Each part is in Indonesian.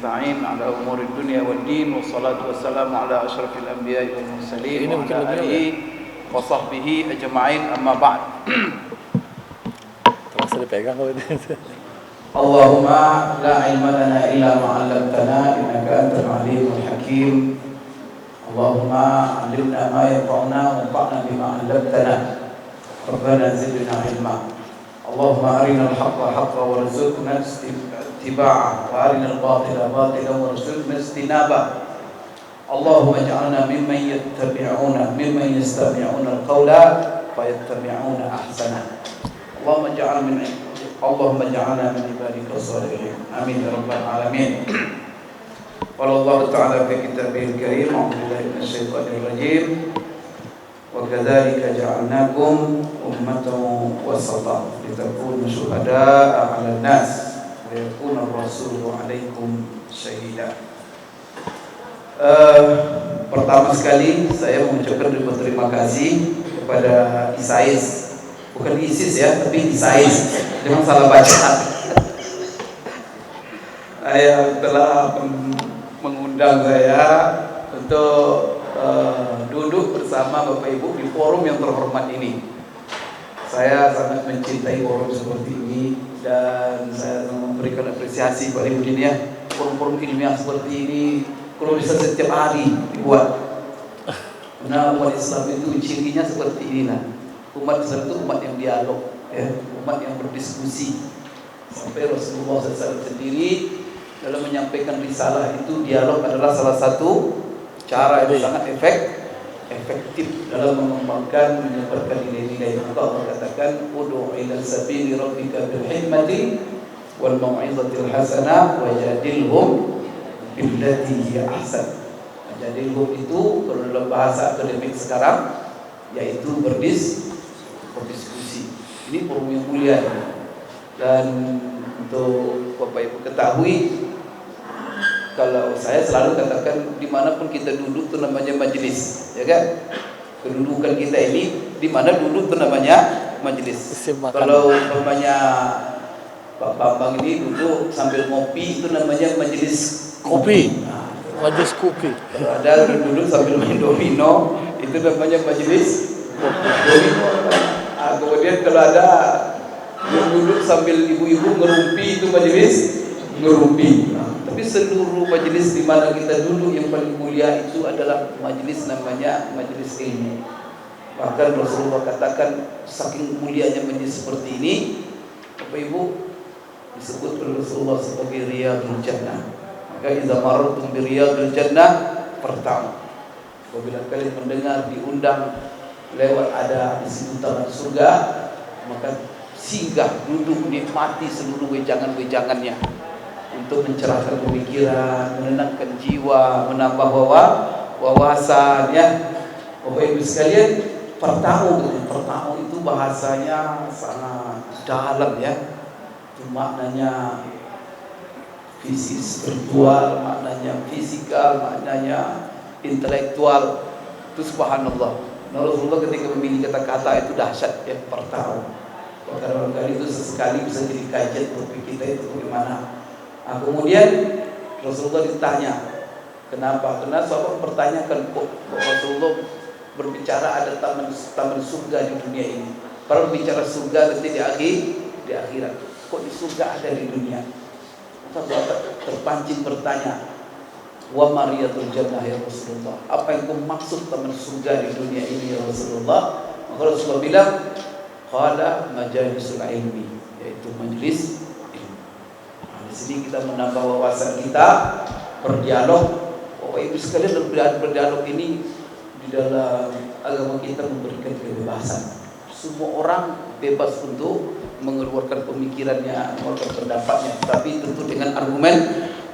nasta'in ala umuri dunya wad din wassalatu wassalamu ala asyrafil anbiya'i wal mursalin wa ala alihi wa sahbihi ajma'in amma ba'd. Terasa dipegang kalau ini. Allahumma la ilma lana illa ma 'allamtana innaka antal alimul hakim. Allahumma 'allimna ma yanfa'una wanfa'na bima 'allamtana. Rabbana zidna ilma. Allahumma arina al-haqqa haqqan warzuqna ittiba'ah wa arina al-batila batilan warzuqna ijtinabah. Allahumma ij'alna mimman yastami'una al-qawla fayattabi'una ahsana. Allahumma ij'alna min ibadika as-salihin. Amin ya rabbal alamin. Qala Allah ta'ala fi kitabihil karim, a'udzu billahi minasyaitonir rajim. Wa kadzalika ja'alnakum ummatan wasatan litakunu syuhada'a 'alan nas wa yakuna ar-rasulu 'alaikum syahida. Pertama sekali saya mengucapkan terima kasih kepada ISAIS, bukan ISIS ya, tapi ISAIS. Jangan salah baca. Saya telah mengundang saya untuk duduk bersama Bapak Ibu di forum yang terhormat ini. Saya sangat mencintai forum seperti ini dan saya memberikan apresiasi pada Ibu Dini ya. Forum-forum ilmiah seperti ini kalau bisa setiap hari dibuat. Karena umat Islam itu cirinya seperti inilah. Umat Islam itu umat yang dialog, ya, umat yang berdiskusi. Sampai Rasulullah SAW sendiri dalam menyampaikan risalah itu, dialog adalah salah satu cara yang sangat efektif dalam mengembangkan, menyebarkan nilai-nilai. Allah katakan, "Ud'u ila sabili rabbika bil hikmati wal mau'izatil hasanah wajadilhum billati hiya ahsan." Wajadilhum itu kalau dalam bahasa akademik sekarang yaitu berdiskusi. Ini forum yang mulia. Dan untuk Bapak Ibu ketahui, kalau saya selalu katakan dimanapun kita duduk itu namanya majelis, ya kan? Kedudukan kita ini di mana duduk itu namanya majelis. Kalau umpamanya Pak Bambang ini duduk sambil ngopi itu namanya majelis kopi. Majelis kopi. Kalau ada duduk sambil main domino itu namanya majelis domino. Kemudian kalau ada yang duduk sambil ibu-ibu ngerumpi itu majelis ngerumpi. Tapi seluruh majelis di mana kita duduk yang paling mulia itu adalah majelis namanya majelis ilmu. Bahkan Rasulullah katakan saking mulianya majelis seperti ini, Bapak Ibu, disebut oleh Rasulullah sebagai riyadul jannah. Maka idza marartum bi riyadil jannah farta'u. Apabila kalian mendengar diundang lewat ada di situ taman surga, maka singgah, duduk, nikmati seluruh wejangan-wejangannya untuk mencerahkan pemikiran, menenangkan jiwa, menambah wawasan ya. Bapak Ibu sekalian, pertau itu bahasanya sangat dalam ya. Itu maknanya fisik spiritual, maknanya fisikal, maknanya intelektual. Itu subhanallah. Nah, Rasulullah ketika memilih kata-kata itu dahsyat ya, pertau. Kadang-kadang itu sesekali bisa jadi kajian topik kita itu bagaimana. Nah, kemudian Rasulullah ditanya, kenapa? Karena sahabat mempertanyakan kok Rasulullah berbicara ada taman surga di dunia ini. Para bicara surga nanti di akhirat. Kok di surga ada di dunia? Maka terpancing bertanya, wa mariyatul jannah ya Rasulullah. Apa yang kau maksud taman surga di dunia ini ya Rasulullah? Maka Rasulullah bilang, qala majalisul ilmi, yaitu majelis. Di sini kita menambah wawasan kita, berdialog. Bapak Ibu sekalian, berdialog ini di dalam agama kita memberikan kebebasan. Semua orang bebas untuk mengeluarkan pemikirannya, mengeluarkan pendapatnya, tapi tentu dengan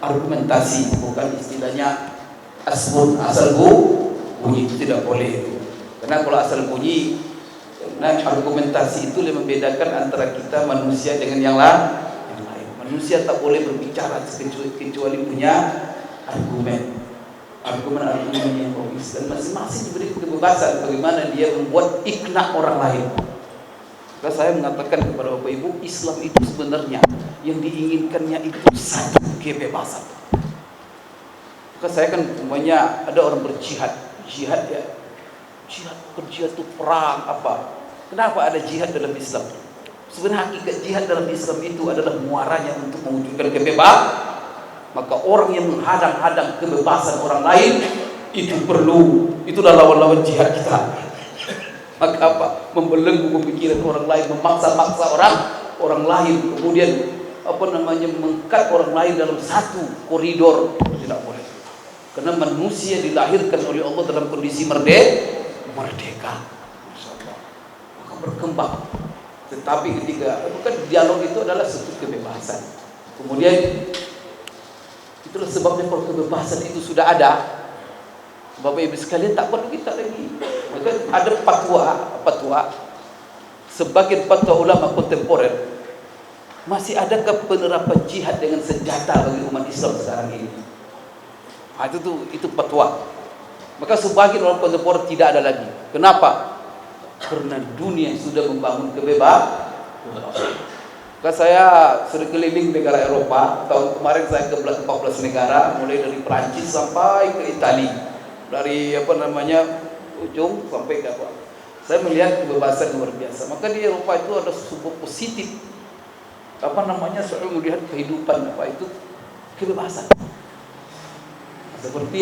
argumentasi, bukan istilahnya asal bunyi, itu tidak boleh. Karena kalau asal bunyi, nah argumentasi itu yang membedakan antara kita manusia dengan yang lain. Manusia tak boleh berbicara kecuali punya argumen yang logis, dan masing-masing diberi kebebasan bagaimana dia membuat ikna orang lain. Maka saya mengatakan kepada Bapak Ibu, Islam itu sebenarnya yang diinginkannya itu satu, kebebasan. Saya kan semuanya ada orang berjihad, jihad ya, jihad itu perang apa? Kenapa ada jihad dalam Islam? Sebenarnya hakikat jihad dalam Islam itu adalah muaranya untuk mewujudkan kebebasan. Maka orang yang menghadang-hadang kebebasan orang lain itu perlu, itulah lawan-lawan jihad kita. Maka apa? Membelenggu pemikiran orang lain, memaksa-maksa orang lain, kemudian mengkat orang lain dalam satu koridor, tidak boleh. Karena manusia dilahirkan oleh Allah dalam kondisi merdeka. Masyaallah. Maka berkembang. Tetapi ketika bukan dialog itu adalah satu kebebasan. Kemudian itulah sebabnya kalau kebebasan itu sudah ada, Bapak Ibu sekalian, tak perlu kita lagi. Maka ada fatwa sebagian fatwa ulama kontemporer, masih adakah penerapan jihad dengan senjata bagi umat Islam sekarang ini? Itu fatwa. Maka sebagian orang kontemporer tidak ada lagi. Kenapa? Karena dunia sudah membangun kebebasan. Maka saya sudah keliling negara Eropa. Tahun kemarin saya ke 14 negara, mulai dari Prancis sampai ke Italia. Dari ujung sampai ke apa. Saya melihat kebebasan luar biasa. Maka di Eropa itu ada sebuah positif. Saya melihat kehidupan itu kebebasan. Seperti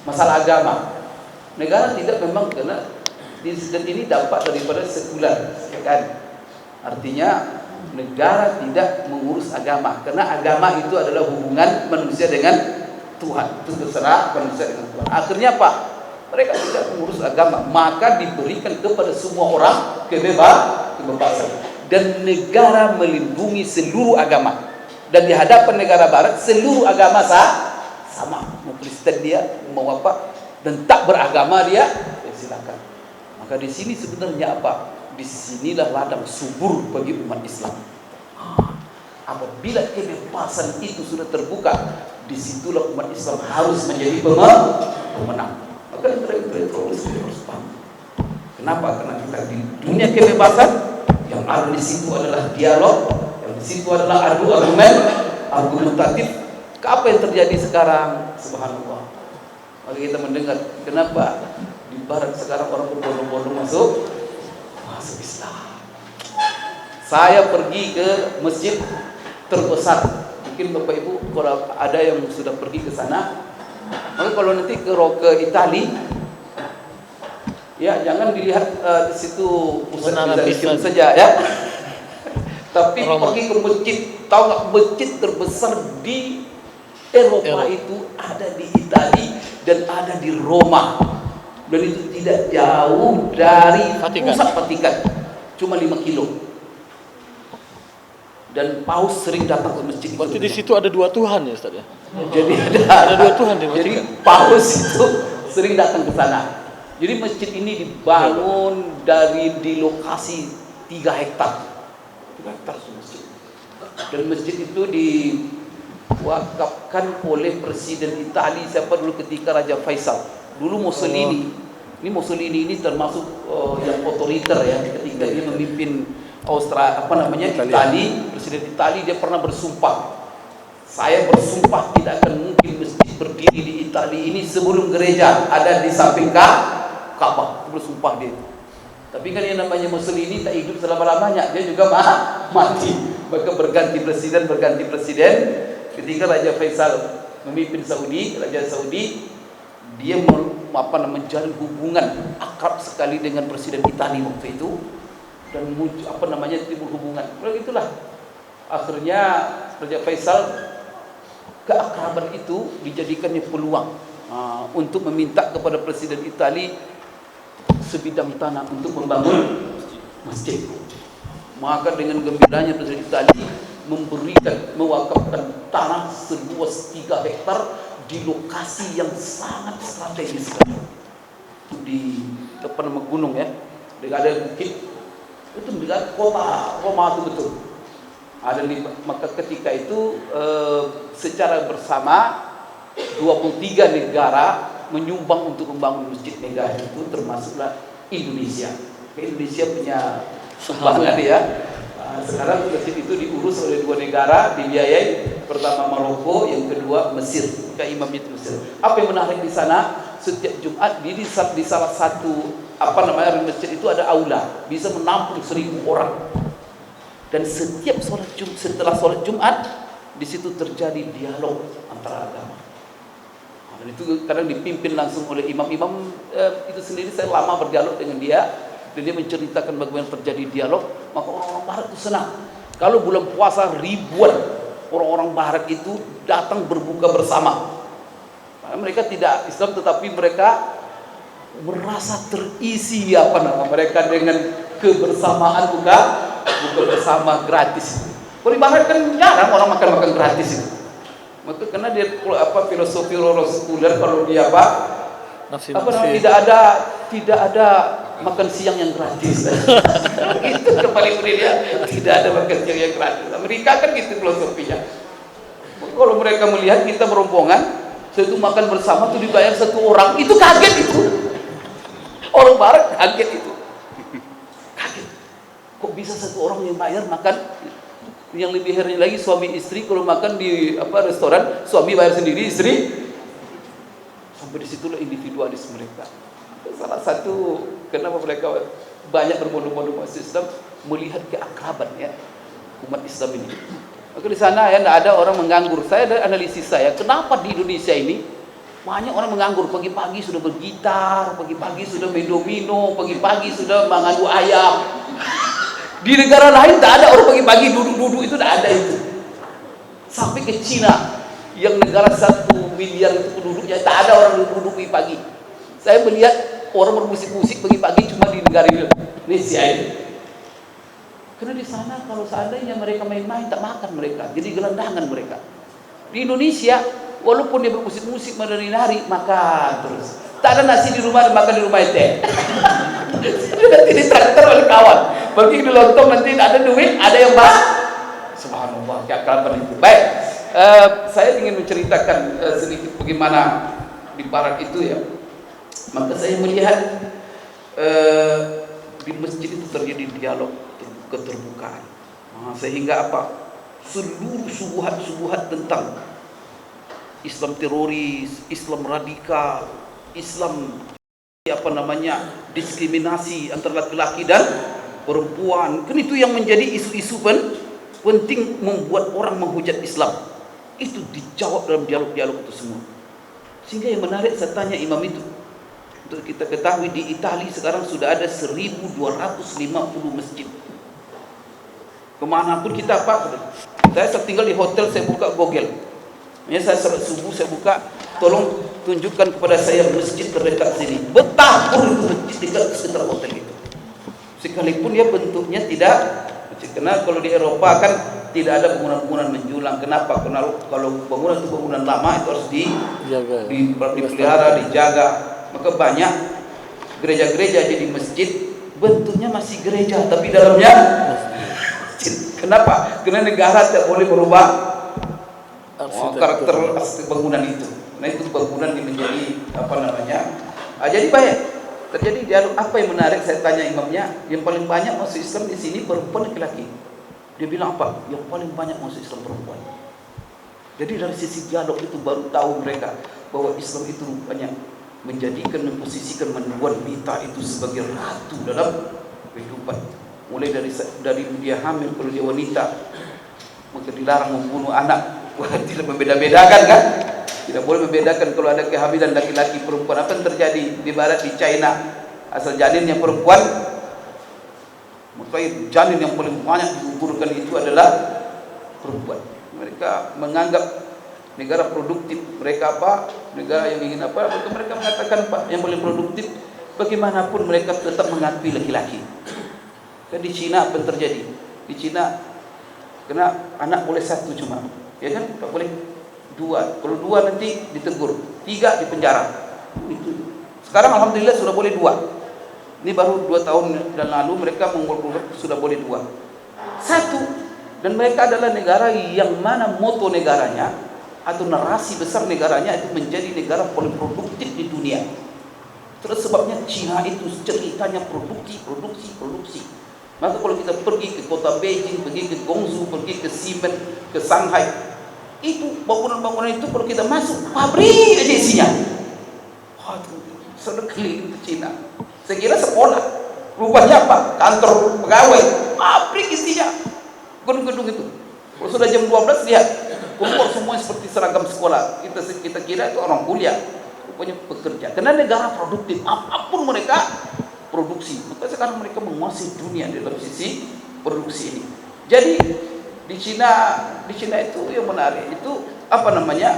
masalah agama. Negara tidak memang karena dan ini dampak daripada sekuler, ya kan? Artinya negara tidak mengurus agama karena agama itu adalah hubungan manusia dengan Tuhan. Itu terserah manusia dengan Tuhan. Akhirnya apa? Mereka tidak mengurus agama, maka diberikan kepada semua orang kebebasan. Dan negara melindungi seluruh agama. Dan di hadapan negara barat seluruh agama sama. Mau Kristen dia, mau apa, dan tak beragama dia, ya silakan. Maka di sini sebenarnya apa? Disinilah ladang subur bagi umat Islam. Apabila kebebasan itu sudah terbuka, disitulah umat Islam harus menjadi pemenang. Maka interoris harus paham. Kenapa? Karena kita di dunia kebebasan, yang ada di situ adalah dialog, yang di situ adalah adu argumentatif. Apa yang terjadi sekarang? Subhanallah. Maka kita mendengar kenapa di barat sekarang orang berbondong-bondong masuk Islam. Saya pergi ke masjid terbesar. Mungkin Bapak Ibu kalau ada yang sudah pergi ke sana, maka kalau nanti ke Itali, ya jangan dilihat di situ pusat Islam saja ya. Tapi pergi ke masjid. Tahu nggak, masjid terbesar di Eropa itu ada di Itali dan ada di Roma. Dan itu tidak jauh dari pusat Vatikan, cuma 5 kilo. Dan Paus sering datang ke masjid. Berarti di situ ada 2 Tuhan ya, Ustaz ya? Jadi ada 2 Tuhan di Vatikan. Jadi Paus itu sering datang ke sana. Jadi masjid ini dibangun di lokasi 3 hektar. 3 hektar masjid. Dan masjid itu diwakafkan oleh Presiden Italia siapa dulu ketika Raja Faisal. Dulu Mussolini. Ini Mussolini ini termasuk yang otoriter ya, ketika dia memimpin Italia, Presiden Italia, dia pernah bersumpah, saya bersumpah tidak akan mungkin masjid berdiri di Italia ini sebelum gereja ada di samping Ka'bah. Bersumpah dia. Tapi kan yang namanya Mussolini tak hidup selama-lamanya, dia juga mati. Maka berganti presiden. Ketika Raja Faisal memimpin Raja Saudi, dia menjalin hubungan akrab sekali dengan Presiden Italia waktu itu, dan timbul hubungan. Begitulah akhirnya Raja Faisal, keakraban itu dijadikannya peluang untuk meminta kepada Presiden Italia sebidang tanah untuk membangun masjid. Maka dengan gembiranya Presiden Italia mewakafkan tanah seluas 3 hektar di lokasi yang sangat strategis di gunung ya, ada bukit itu dekat kota Roma itu betul. Maka ketika itu secara bersama 23 negara menyumbang untuk membangun masjid megah itu, termasuklah Indonesia. Indonesia punya sumbangan ya. Sekarang masjid itu diurus oleh dua negara, dibiayai, pertama Maroko, yang kedua Mesir. Maka imamnya itu Mesir. Apa yang menarik di sana? Setiap Jumat di salah satu masjid itu ada aula, bisa menampung 1.000 orang. Dan setiap setelah sholat Jumat di situ terjadi dialog antara agama. Dan itu kadang dipimpin langsung oleh imam-imam itu sendiri. Saya lama berdialog dengan dia. Dan dia menceritakan bagaimana terjadi dialog. Maka orang-orang barat itu senang. Kalau bulan puasa ribuan orang-orang barat itu datang berbuka bersama. Karena mereka tidak Islam, tetapi mereka merasa terisi mereka dengan kebersamaan buka bersama gratis. Kalau di barat kan jarang orang makan gratis itu. Maka karena dia filosofi sekuler, kalau dia tidak ada makan siang yang gratis. Itu yang paling mudah dia, tidak ada makan siang yang gratis. Amerika kan gitu filosofinya. Kalau mereka melihat kita berombongan, itu makan bersama itu dibayar 1 orang, itu kaget itu. Orang barat kaget itu. Kaget. Kok bisa 1 orang yang bayar makan? Yang lebih heran lagi, suami istri kalau makan di restoran, suami bayar sendiri, istri. Sampai disitulah individualis mereka. Salah satu kenapa mereka banyak berbondong-bondong masuk Islam, melihat keakraban umat Islam ini. Maka di sana tidak ada orang menganggur. Saya ada analisis saya, kenapa di Indonesia ini banyak orang menganggur. Pagi-pagi sudah bergitar, pagi-pagi sudah main domino, pagi-pagi sudah mengadu ayam. Di negara lain tak ada orang pagi-pagi duduk-duduk, itu tak ada itu. Sampai ke Cina, yang negara 1 miliar itu penduduknya, tak ada orang duduk-duduk pagi. Saya melihat orang bermusik-musik pagi-pagi cuma di negara Indonesia ini. Karena di sana kalau seandainya mereka main-main, tak makan mereka, jadi gelandangan mereka. Di Indonesia, walaupun dia bermusik-musik menari-nari, makan terus. Tak ada nasi di rumah, makan di rumah teh. Nanti ditraktor oleh kawan. Bagi di lontong nanti ada duit, ada yang subhanallah, keakraban itu. Baik, saya ingin menceritakan sedikit bagaimana di barat itu ya. Maka saya melihat di masjid itu terjadi dialog, keterbukaan. Sehingga seluruh subuhat-subuhat tentang Islam teroris, Islam radikal, Islam diskriminasi antara laki-laki dan perempuan, kan itu yang menjadi isu-isu penting membuat orang menghujat Islam. Itu dijawab dalam dialog-dialog itu semua. Sehingga yang menarik, saya tanya imam itu, untuk kita ketahui di Italia sekarang sudah ada 1.250 masjid. Kemanapun kita saya tinggal di hotel, saya buka Google. Saya salat subuh, saya buka, tolong tunjukkan kepada saya masjid terdekat sini. Betapa itu masjid dekat sekitar hotel itu. Sekalipun dia bentuknya tidak, karena kalau di Eropa kan tidak ada bangunan-bangunan menjulang. Kenapa? Karena kalau bangunan itu bangunan lama, itu harus dipelihara, dijaga. Maka banyak gereja-gereja jadi masjid, bentuknya masih gereja tapi dalamnya masjid. Kenapa? Karena negara tidak boleh merubah karakter bangunan itu. Nah itu bangunan yang menjadi jadi banyak terjadi dialog. Apa yang menarik, saya tanya imamnya, yang paling banyak masuk Islam di sini perempuan laki-laki. Dia bilang apa? Yang paling banyak masuk Islam perempuan. Jadi dari sisi dialog itu baru tahu mereka bahwa Islam itu banyak menjadikan, memposisikan wanita itu sebagai ratu dalam kehidupan. Mulai dari dia hamil, kalau dia wanita maka dilarang membunuh anak. Wah, tidak membeda-bedakan kan? Tidak boleh membedakan kalau ada kehamilan laki-laki perempuan. Apa yang terjadi di barat, di China, asal janin yang perempuan, maka janin yang paling banyak digugurkan itu adalah perempuan. Mereka menganggap negara produktif, mereka negara yang ingin maka mereka mengatakan yang paling produktif, bagaimanapun mereka tetap mengakui laki-laki. Kan di Cina apa yang terjadi? Di Cina karena anak boleh 1 cuma, ya kan? Tak boleh 2. Kalau 2 nanti ditegur, 3 di penjara. Itu. Sekarang alhamdulillah sudah boleh 2. Ini baru 2 tahun dan lalu mereka mengukur sudah boleh 2. 1. Dan mereka adalah negara yang mana moto negaranya atau narasi besar negaranya itu menjadi negara paling produktif di dunia. Terus sebabnya Cina itu ceritanya produksi. Maka kalau kita pergi ke kota Beijing, pergi ke Guangzhou, pergi ke Ximen, ke Shanghai, itu bangunan-bangunan itu kalau kita masuk, pabrik aja isinya. Wah, sudah keliling ke Cina. Saya kira sekolah, rupanya apa? Kantor pegawai, pabrik isinya. Gedung-gedung itu. Kalau sudah jam 12 lihat, kumpul semua seperti seragam sekolah. Kita kira itu orang kuliah, rupanya pekerja. Karena negara produktif, apapun mereka produksi. Maka sekarang mereka menguasai dunia dalam sisi produksi ini. Jadi di Cina itu yang menarik itu apa namanya?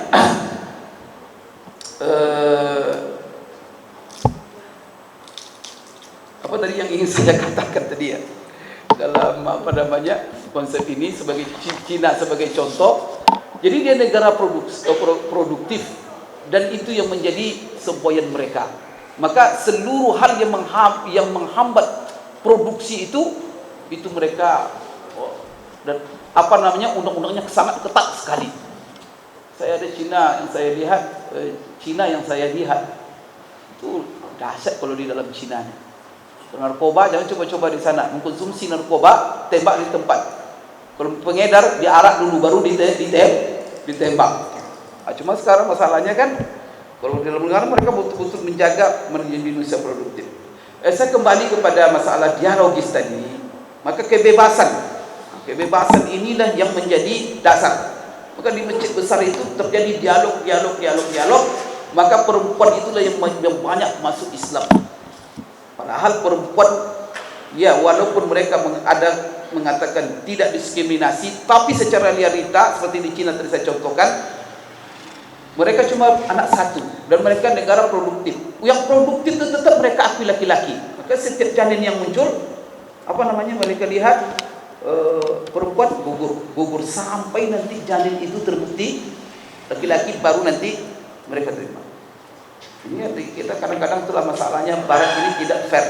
Apa tadi yang ingin saya katakan tadi ya? Dalam apa namanya konsep ini sebagai Cina sebagai contoh. Jadi dia negara produktif dan itu yang menjadi semboyan mereka. Maka seluruh hal yang menghambat produksi itu mereka dan apa namanya undang-undangnya sangat ketat sekali. Saya ada Cina yang saya lihat itu dahsyat kalau di dalam Cina. Narkoba jangan coba-coba di sana, mengkonsumsi narkoba tembak di tempat. Kalau pengedar diarak dulu baru ditembak. Cuma sekarang masalahnya kan kalau di dalam negara mereka betul-betul menjaga Indonesia produktif. Saya kembali kepada masalah dialogis tadi. Maka kebebasan inilah yang menjadi dasar. Maka di masjid besar itu terjadi dialog. Maka perempuan itulah yang banyak masuk Islam. Padahal perempuan, ya walaupun mereka mengatakan tidak diskriminasi, tapi secara realita seperti di Cina tadi saya contohkan, mereka cuma anak satu dan mereka negara produktif. Yang produktif itu tetap mereka akui laki-laki. Maka setiap janin yang muncul, mereka lihat perempuan gugur sampai nanti janin itu terbukti laki-laki baru nanti mereka terima. Ini kita kadang-kadang itulah masalahnya Barat ini tidak fair.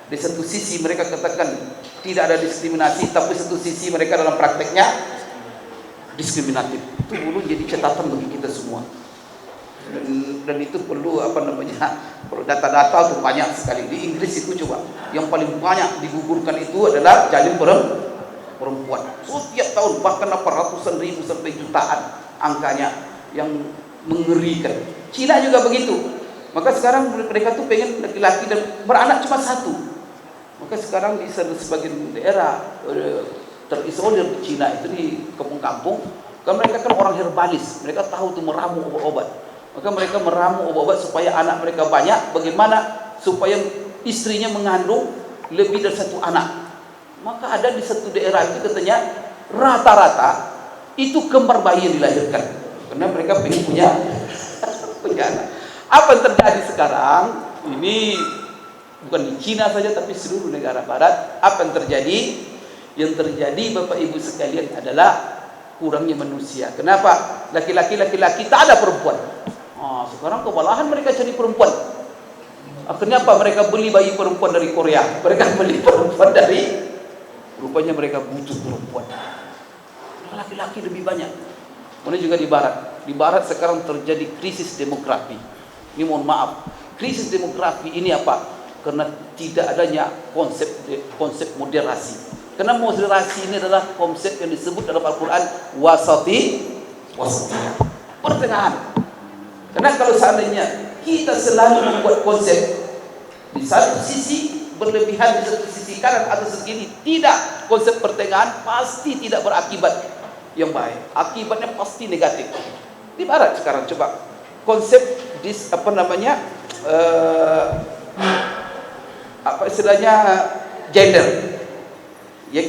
Di satu sisi mereka katakan tidak ada diskriminasi, tapi satu sisi mereka dalam prakteknya diskriminatif. Itu dulu jadi catatan bagi kita semua. Dan itu perlu perlu data-data itu banyak sekali. Di Inggris itu coba yang paling banyak digugurkan itu adalah janin perempuan. Setiap tahun bahkan ratusan ribu sampai jutaan angkanya yang mengerikan. Cina juga begitu. Maka sekarang mereka tuh pengen laki-laki dan beranak cuma satu. Maka sekarang di sebagian daerah terisolir di Cina itu di kampung-kampung, karena mereka kan orang herbalis, mereka tahu tuh meramu obat-obat. Maka mereka meramu obat-obat supaya anak mereka banyak. Bagaimana supaya istrinya mengandung lebih dari satu anak. Maka ada di satu daerah itu katanya rata-rata itu kembar bayi yang dilahirkan. Karena mereka pengen punya anak. Apa yang terjadi sekarang? Ini bukan di Cina saja tapi seluruh negara Barat. Apa yang terjadi? Yang terjadi Bapak Ibu sekalian adalah kurangnya manusia. Kenapa? Laki-laki tak ada perempuan. Sekarang kewalahan mereka cari perempuan. Akhirnya apa? Mereka beli bayi perempuan dari Korea. Mereka beli perempuan dari, rupanya mereka butuh perempuan. Laki-laki lebih banyak. Kemudian juga di Barat. Di Barat sekarang terjadi krisis demografi. Ini mohon maaf, krisis demografi ini apa? Karena tidak adanya konsep moderasi. Karena moderasi ini adalah konsep yang disebut dalam Al-Quran wasatiyah, pertengahan. Karena kalau seandainya kita selalu membuat konsep di satu sisi berlebihan, di satu sisi kanan atau segini, tidak, konsep pertengahan pasti tidak berakibat yang baik. Akibatnya pasti negatif. Di Barat sekarang coba konsep gender, ya,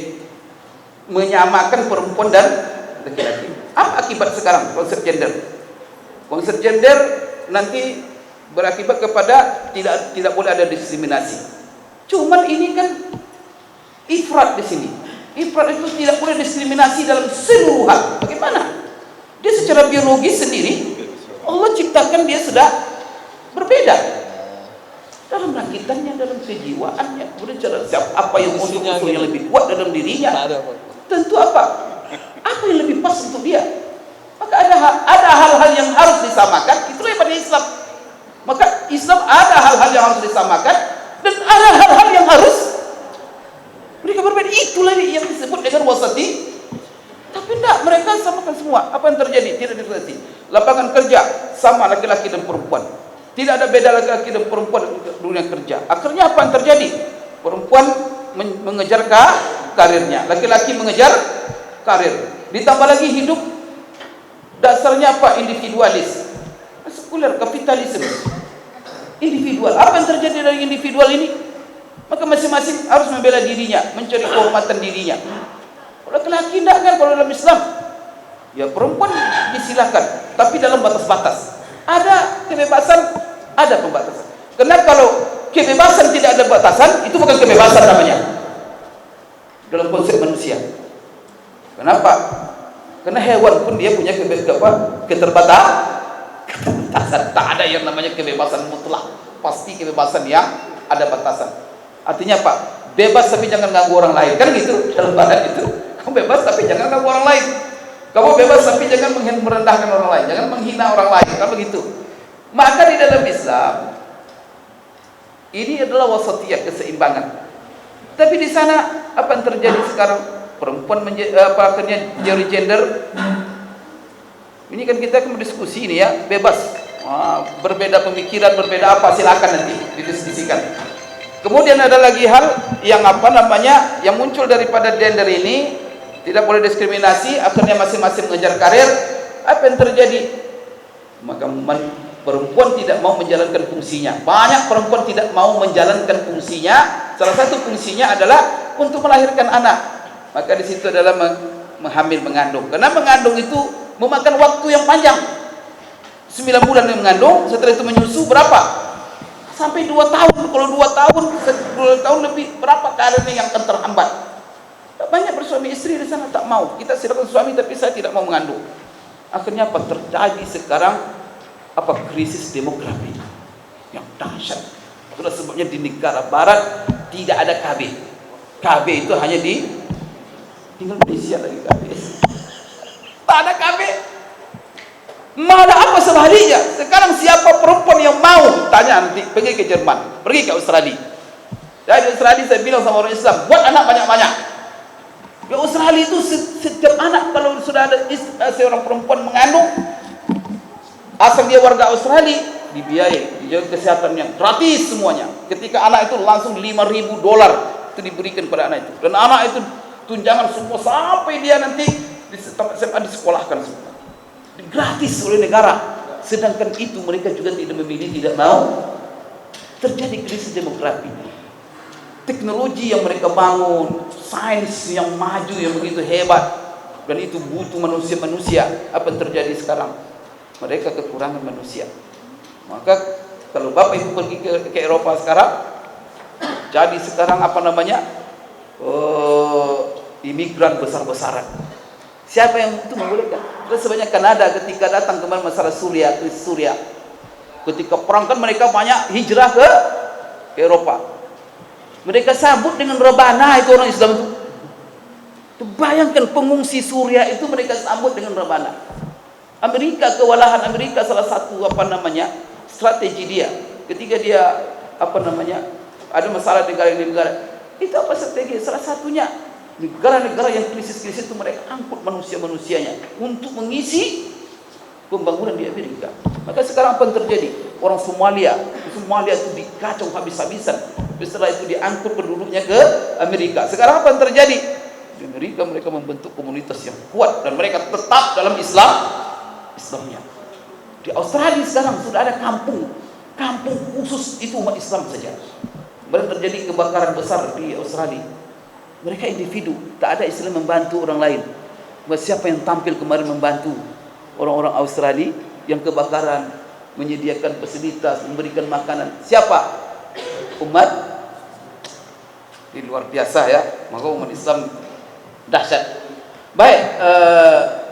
menyamakan perempuan dan laki-laki. Apa akibat sekarang konsep gender? Konsep gender nanti berakibat kepada tidak boleh ada diskriminasi. Cuman ini kan ifrat di sini. Ifrat itu tidak boleh diskriminasi dalam seluruh hal. Bagaimana? Dia secara biologis sendiri Allah ciptakan dia sudah berbeda dalam rakitannya, dalam kejiwaannya, kemudian cara apa yang unsur-unsur yang lebih kuat dalam dirinya. Tentu apa yang lebih pas untuk dia. Maka ada hal-hal yang harus disamakan. Itulah yang pada Islam. Maka Islam ada hal-hal yang harus disamakan dan ada hal-hal yang harus Mereka berbeda, itulah yang disebut dengan wasati. Tapi tidak, mereka samakan semua. Apa yang terjadi? Tidak diferensiasi. Lapangan kerja sama laki-laki dan perempuan. Tidak ada beda laki-laki dan perempuan di dunia kerja. Akhirnya apa yang terjadi? Perempuan mengejar karirnya, laki-laki mengejar karir. Ditambah lagi hidup dasarnya apa? Individualis. Sekuler, kapitalisme. Individual. Apa yang terjadi dari individual ini? Maka masing-masing harus membela dirinya, mencari kehormatan dirinya. Laki-laki tidak kan kalau dalam Islam. Ya perempuan disilakan, tapi dalam batas-batas. Ada kebebasan, ada pembatasan. Karena kalau kebebasan tidak ada batasan, itu bukan kebebasan namanya. Dalam konsep manusia. Kenapa? Karena hewan pun dia punya keterbatasan. Tak ada yang namanya kebebasan mutlak. Pasti kebebasan yang ada batasan. Artinya apa? Bebas tapi jangan ganggu orang lain. Kan gitu dalam badan itu. Kamu bebas tapi jangan ganggu orang lain. Kamu bebas tapi jangan merendahkan orang lain. Jangan menghina orang lain. Kan begitu. Maka di dalam Islam ini adalah wasatiyah, keseimbangan. Tapi di sana apa yang terjadi sekarang? Perempuan akhirnya gender. Ini kan kita akan berdiskusi ini ya, bebas. Berbeda pemikiran, berbeda apa, silakan nanti didiskusikan. Kemudian ada lagi hal yang yang muncul daripada gender ini, tidak boleh diskriminasi, akhirnya masing-masing mengejar karir. Apa yang terjadi? Maka perempuan tidak mau menjalankan fungsinya. Banyak perempuan tidak mau menjalankan fungsinya. Salah satu fungsinya adalah untuk melahirkan anak. Maka di situ adalah menghamil, mengandung. Karena mengandung itu memakan waktu yang panjang. 9 bulan yang mengandung, setelah itu menyusu berapa? Sampai 2 tahun. Kalau 2 tahun lebih, berapa karirnya yang akan terhambat? Banyak bersuami istri di sana tak mau. Kita silakan suami tapi saya tidak mau mengandung. Akhirnya apa terjadi sekarang? Krisis demografi yang dahsyat. Itulah sebabnya di negara barat tidak ada KB. KB itu hanya tinggal Indonesia lagi KB. Tak ada KB. Malah apa sebaliknya? Sekarang siapa perempuan yang mau? Tanya nanti, pergi ke Jerman, pergi ke Australia. Dari Australia saya bilang sama orang Islam, buat anak banyak-banyak. Di Australia itu setiap anak kalau sudah ada seorang perempuan mengandung, asal dia warga Australia, dibiayai, dijaga kesehatannya, gratis semuanya. Ketika anak itu langsung $5.000 itu diberikan pada anak itu. Dan anak itu tunjangan semua sampai dia nanti di SMA disekolahkan semua. Gratis oleh negara. Sedangkan itu mereka juga tidak memilih, tidak mau. Terjadi krisis demografi. Teknologi yang mereka bangun, sains yang maju yang begitu hebat, dan itu butuh manusia-manusia. Apa yang terjadi sekarang? Mereka kekurangan manusia. Maka kalau Bapak Ibu pergi ke Eropa sekarang, jadi sekarang imigran besar-besaran. Siapa yang itu membolehkan? Terus sebanyak Kanada ketika datang kemarin masalah krisis Suria. Ketika perang kan mereka banyak hijrah ke Eropa. Mereka sambut dengan rebana itu orang Islam itu. Bayangkan pengungsi Suria itu mereka sambut dengan rebana. Amerika, kewalahan Amerika salah satu strategi dia. Ketika dia ada masalah negara itu apa strategi? Salah satunya negara-negara yang krisis-krisis itu mereka angkut manusia-manusianya untuk mengisi pembangunan di Amerika. Maka sekarang apa yang terjadi? Orang Somalia itu dikacau habis-habisan. Setelah itu diangkut penduduknya ke Amerika. Sekarang apa yang terjadi? Di Amerika mereka membentuk komunitas yang kuat dan mereka tetap dalam Islamnya. Di Australia sekarang sudah ada kampung khusus itu umat Islam saja. Baru terjadi kebakaran besar di Australia. Mereka individu, tak ada istilah membantu orang lain. Siapa yang tampil kemarin membantu orang-orang Australia yang kebakaran, menyediakan fasilitas, memberikan makanan? Siapa? Umat. Ini luar biasa ya. Maka umat Islam dahsyat. Baik,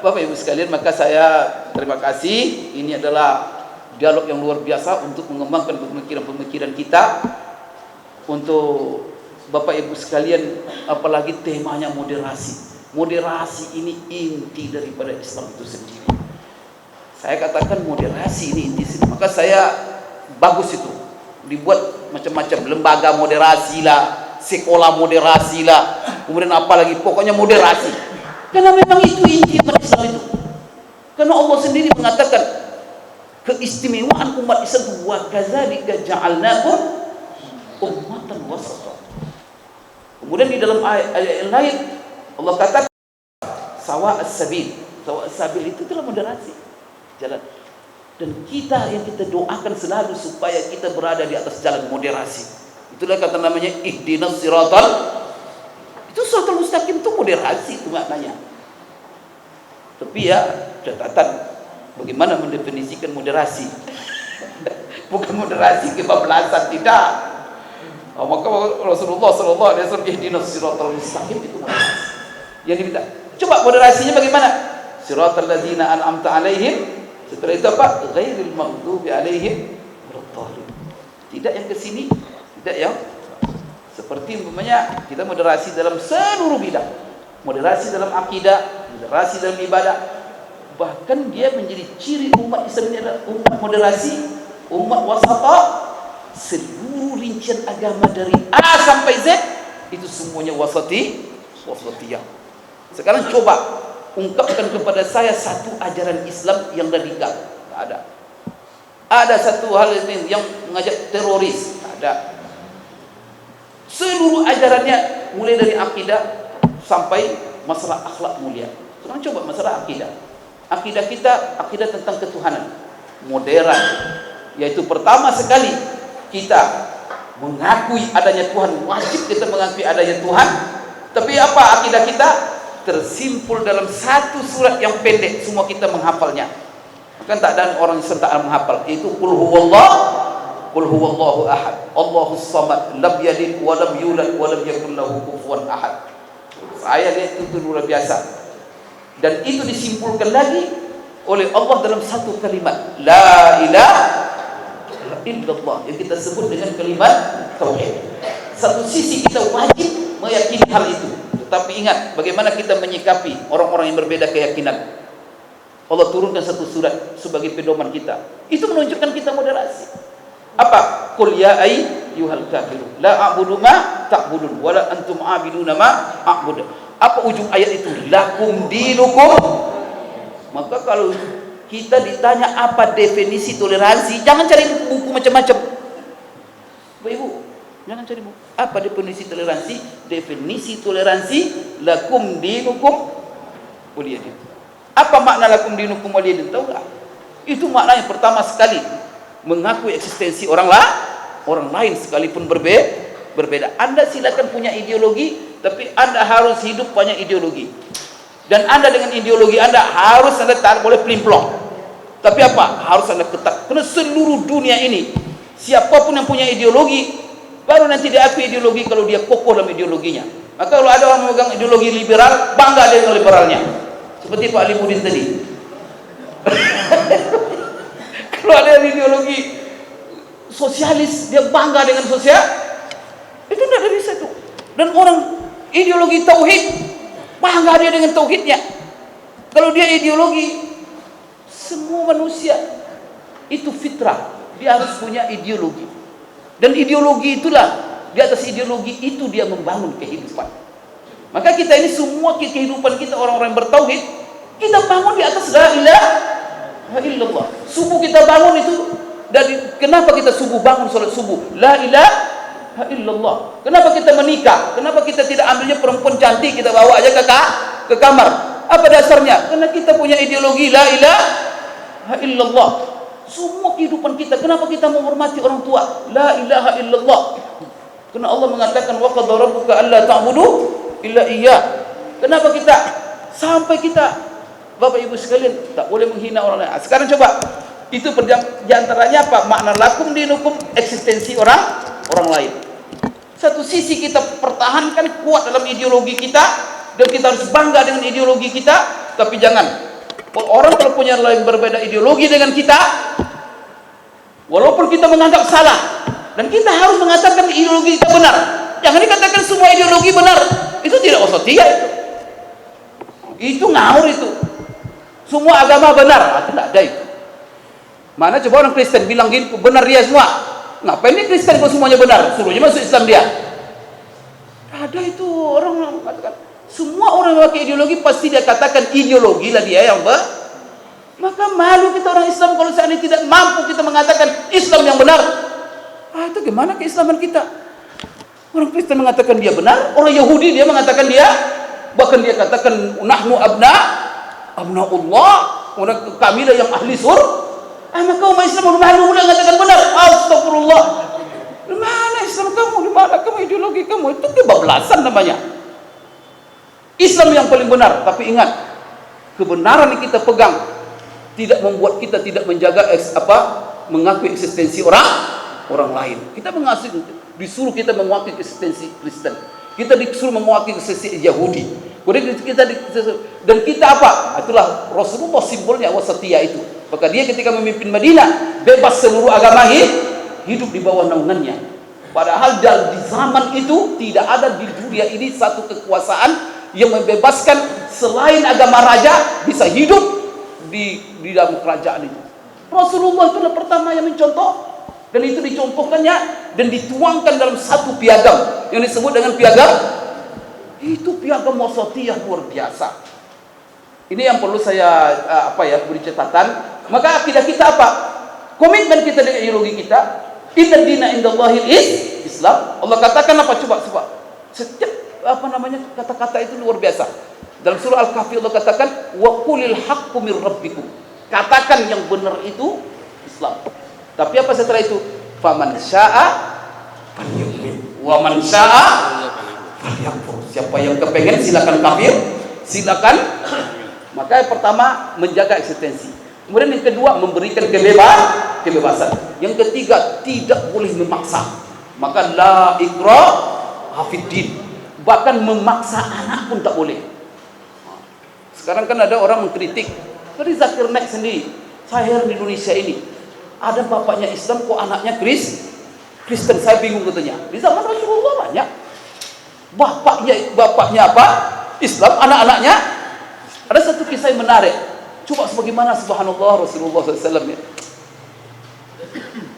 Bapak Ibu sekalian, maka saya terima kasih. Ini adalah dialog yang luar biasa untuk mengembangkan pemikiran-pemikiran kita. Untuk Bapak Ibu sekalian, apalagi temanya moderasi. Moderasi ini inti daripada Islam itu sendiri. Saya katakan moderasi ini inti sendiri. Maka saya bagus itu. Dibuat macam-macam lembaga moderasi lah, sekolah moderasi lah. kemudian apa lagi, pokoknya moderasi. Karena memang itu inti umat Islam itu. Karena Allah sendiri mengatakan keistimewaan umat Islam itu, wa kadzalika ja'alnakum ummatan wasata. Kemudian di dalam ayat lain Allah katakan sawa'as sabil. Sawa'as sabil itu adalah moderasi jalan. Dan kita yang kita doakan selalu supaya kita berada di atas jalan moderasi. Itulah kata namanya ihdinas siratal. Itu siratal mustaqim itu moderasi itu maknanya. Tapi ya catatan bagaimana mendefinisikan moderasi. Bukan moderasi kebablasan, tidak. Maka Rasulullah sallallahu alaihi wasallam ihdinas siratal mustaqim itu moderasi. Yang diminta. Coba moderasinya bagaimana? Siratal ladzina an'amta alaihim. Setelah itu apa? Ghairil maghdubi alaihim waladdallin. Tidak yang ke sini, tidak yang seperti umpamanya kita moderasi dalam seluruh bidang. Moderasi dalam akidah, moderasi dalam ibadah. Bahkan dia menjadi ciri umat Islam ini adalah umat moderasi, umat wasata. Seluruh rincian agama dari A sampai Z itu semuanya wasatiyah. Sekarang coba ungkapkan kepada saya satu ajaran Islam yang radikal. Tak ada. Ada satu hal ini yang mengajak teroris. Tak ada. Seluruh ajarannya mulai dari akidah sampai masalah akhlak mulia. Sekarang coba masalah akidah. Akidah kita, akidah tentang ketuhanan. Modern. Yaitu pertama sekali kita mengakui adanya Tuhan. Wajib kita mengakui adanya Tuhan. Tapi apa akidah kita? Tersimpul dalam satu surat yang pendek, semua kita menghafalnya. Kan tak ada orang yang tak menghafal. Itu qul huwallahu ahad, Allahus samad, lam yalid wa lam yulad wa lam yakul lahu kufuwan ahad. Saya lihat itu luar biasa. Dan itu disimpulkan lagi oleh Allah dalam satu kalimat, la ilaha illallah, yang kita sebut dengan kalimat tauhid. Satu sisi kita wajib meyakini hal itu. Tapi ingat bagaimana kita menyikapi orang-orang yang berbeda keyakinan. Allah turunkan satu surat sebagai pedoman kita. Itu menunjukkan kita moderasi. Apa? Qul ya ayyuhal kafirun la a'budu ma ta'budun wa la antum 'abiduna ma a'budu. Apa ujung ayat itu? Lakum dinukum. Maka kalau kita ditanya apa definisi toleransi, jangan cari buku macam-macam. Bapak-ibu, jangan cari buku. Apa definisi toleransi? Definisi toleransi lakum dinukum waliyadin. Apa makna lakum dinukum waliyadin? Tahu tak? Itu makna yang pertama sekali mengakui eksistensi orang lain sekalipun berbeda. Anda silakan punya ideologi, tapi Anda harus hidup banyak ideologi. Dan Anda dengan ideologi Anda harus Anda tak boleh pelimplong. Tapi apa? Harus Anda ketat. Karena seluruh dunia ini siapapun yang punya ideologi baru nanti diakui ideologi kalau dia kokoh dalam ideologinya. Maka kalau ada orang memegang ideologi liberal, bangga dengan liberalnya. Seperti Pak Ali Budin tadi. Kalau ada ideologi sosialis, dia bangga dengan sosial. Itu tidak dari situ. Dan orang ideologi tauhid, bangga dia dengan tauhidnya. Kalau dia ideologi, semua manusia itu fitrah, dia harus punya ideologi. Dan ideologi itulah, di atas ideologi itu dia membangun kehidupan. Maka kita ini semua kehidupan kita orang-orang yang bertauhid, kita bangun di atas la ilaha illallah. Subuh kita bangun itu dari kenapa kita subuh bangun salat subuh? La ilaha illallah. Kenapa kita menikah? Kenapa kita tidak ambilnya perempuan cantik kita bawa aja ke kamar? Apa dasarnya? Karena kita punya ideologi la ilaha illallah. Semua kehidupan kita, kenapa kita menghormati orang tua? La ilaha illallah. Karena Allah mengatakan wa qad rabbuka alla ta'budu illa iyyah. Kenapa kita sampai kita Bapak Ibu sekalian tak boleh menghina orang lain. Sekarang coba itu di antaranya apa? Makna lakum dinukum, eksistensi orang lain. Satu sisi kita pertahankan kuat dalam ideologi kita dan kita harus bangga dengan ideologi kita, tapi jangan orang kalau punya lain berbeda ideologi dengan kita, walaupun kita menganggap salah, dan kita harus mengatakan ideologi kita benar. Jangan dikatakan semua ideologi benar. Itu tidak wasatiyah itu. Itu ngawur itu. Semua agama benar. Tidak ada itu. Mana coba orang Kristen bilang gitu, benar dia semua. Ngapain dia Kristen kalau semuanya benar? Suruhnya masuk Islam dia. Ada Maka itu orang mengatakan, semua orang yang pakai ideologi pasti dia katakan ideologi lah dia yang maka malu kita orang Islam kalau seandainya tidak mampu kita mengatakan Islam yang benar. Itu gimana keislaman kita? Orang Kristen mengatakan dia benar, orang Yahudi dia mengatakan dia, bahkan dia katakan nahnu abnaullah, orang kami lah yang ahli surga. Maka umat Islam malu pula mengatakan benar. Astagfirullah. Di mana Islam kamu? Di mana kamu ideologi kamu? Itu kebablasan namanya. Islam yang paling benar, tapi ingat, kebenaran yang kita pegang tidak membuat kita tidak menjaga mengakui eksistensi orang lain. Kita disuruh kita mengakui eksistensi Kristen. Kita disuruh mengakui eksistensi Yahudi. Kemudian dan kita apa? Itulah Rasulullah simbolnya wasatiyah itu. Maka dia ketika memimpin Madinah bebas seluruh agama hidup di bawah naungannya. Padahal di zaman itu tidak ada di dunia ini satu kekuasaan yang membebaskan selain agama raja bisa hidup di dalam kerajaan itu. Rasulullah itu pertama yang mencontoh, dan itu dicontohkannya dan dituangkan dalam satu piagam yang disebut dengan piagam wasatiyah luar biasa. Ini yang perlu saya beri catatan. Maka akidah kita apa? Komitmen kita dengan ideologi kita. Inna dina indallahil Islam. Allah katakan apa? Coba. Setiap kata-kata itu luar biasa. Dalam surah Al-Kahfi Allah katakan wa qulil haqqu mir rabbikum. Katakan yang benar itu Islam. Tapi apa setelah itu? Faman syaa'a falyu'min wa man syaa'a falyakfur. Siapa yang kepengen silakan kafir, silakan. Maka yang pertama menjaga eksistensi. Kemudian yang kedua memberikan kebebasan. Yang ketiga tidak boleh memaksa. Maka la ikraha fiddin. Bahkan memaksa anak pun tak boleh. Sekarang kan ada orang mengkritik. Dari Zakir Naik sendiri, saya di Indonesia ini ada bapaknya Islam kok anaknya Kristen. Saya bingung katanya. Di zaman Rasulullah banyak. Bapaknya apa? Islam, anak-anaknya. Ada satu kisah yang menarik. Coba sebagaimana subhanallah Rasulullah SAW ya.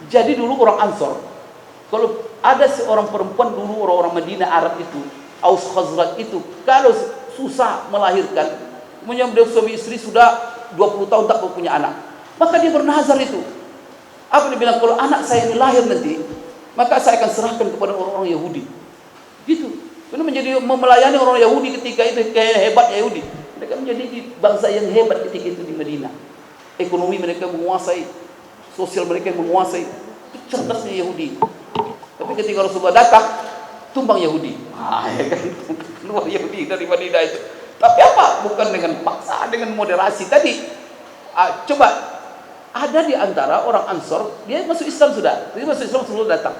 Jadi dulu orang Ansor, kalau ada seorang perempuan dulu orang-orang Madinah Arab itu, Aus Khazraj itu, kalau susah melahirkan, kemudian beliau suami istri sudah 20 tahun tak punya anak, maka dia bernazar itu. Apa dia bilang? Kalau anak saya ini lahir nanti, maka saya akan serahkan kepada orang-orang Yahudi. Gitu. Karena menjadi melayani orang Yahudi ketika itu kayak hebat Yahudi. Mereka menjadi bangsa yang hebat ketika itu di Madinah. Ekonomi mereka menguasai, sosial mereka menguasai. Itu cerdasnya Yahudi. Tapi ketika Rasulullah datang, tumbang Yahudi. Ya kan? Luar Yahudi dari Madinah itu. Tapi apa? Bukan dengan paksa, dengan moderasi tadi. Coba, ada di antara orang Ansor, dia masuk Islam sudah. Dia masuk Islam sebelum datang.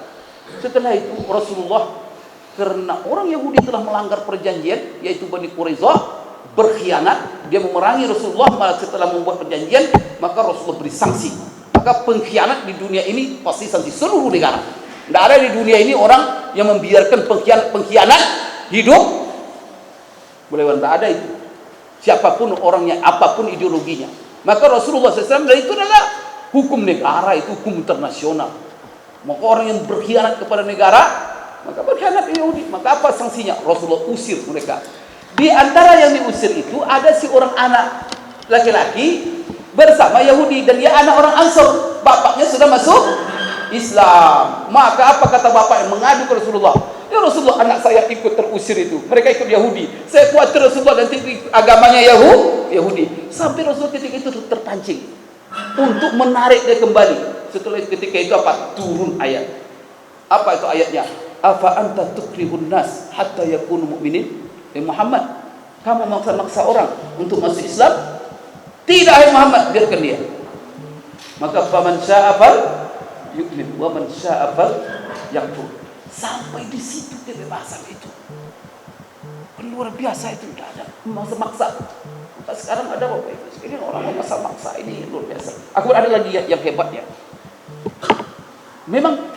Setelah itu Rasulullah, karena orang Yahudi telah melanggar perjanjian, yaitu Bani Quraisyah, berkhianat, dia memerangi Rasulullah. Malah setelah membuat perjanjian, maka Rasulullah beri sanksi. Maka pengkhianat di dunia ini pasti sanksi seluruh negara. Tidak ada di dunia ini orang yang membiarkan pengkhianat hidup. Boleh, tidak ada itu. Siapapun orangnya, apapun ideologinya. Maka Rasulullah SAW, dan itu adalah hukum negara, itu hukum internasional. Maka orang yang berkhianat kepada negara, maka berkhianat Yahudi. Maka apa sanksinya? Rasulullah usir mereka. Di antara yang diusir itu ada si orang anak laki-laki bersama Yahudi, dan dia anak orang Ansor. Bapaknya sudah masuk Islam. Maka apa kata bapak yang mengadu ke Rasulullah? Ya Rasulullah, anak saya ikut terusir itu. Mereka ikut Yahudi. Saya khawatir Rasulullah nanti agamanya Yahudi. Sampai Rasulullah ketika itu terpancing untuk menarik dia kembali. Setelah ketika itu apa? Turun ayat. Apa itu ayatnya? Afa anta tukrihun nas hatta yakunu mu'minin? Muhammad, kamu maksa-maksa orang untuk masuk Islam? Tidak, hai Muhammad, biarkan dia. Maka faman syaa'a fal yu'min wa man syaa'a fal yakfur. Sampai di situ kebebasan itu. Luar biasa itu, tidak ada maksa-maksa. Sekarang ada Bapak Ibu, ini orang memaksa-maksa, ini luar biasa. Aku ada lagi yang hebatnya. Memang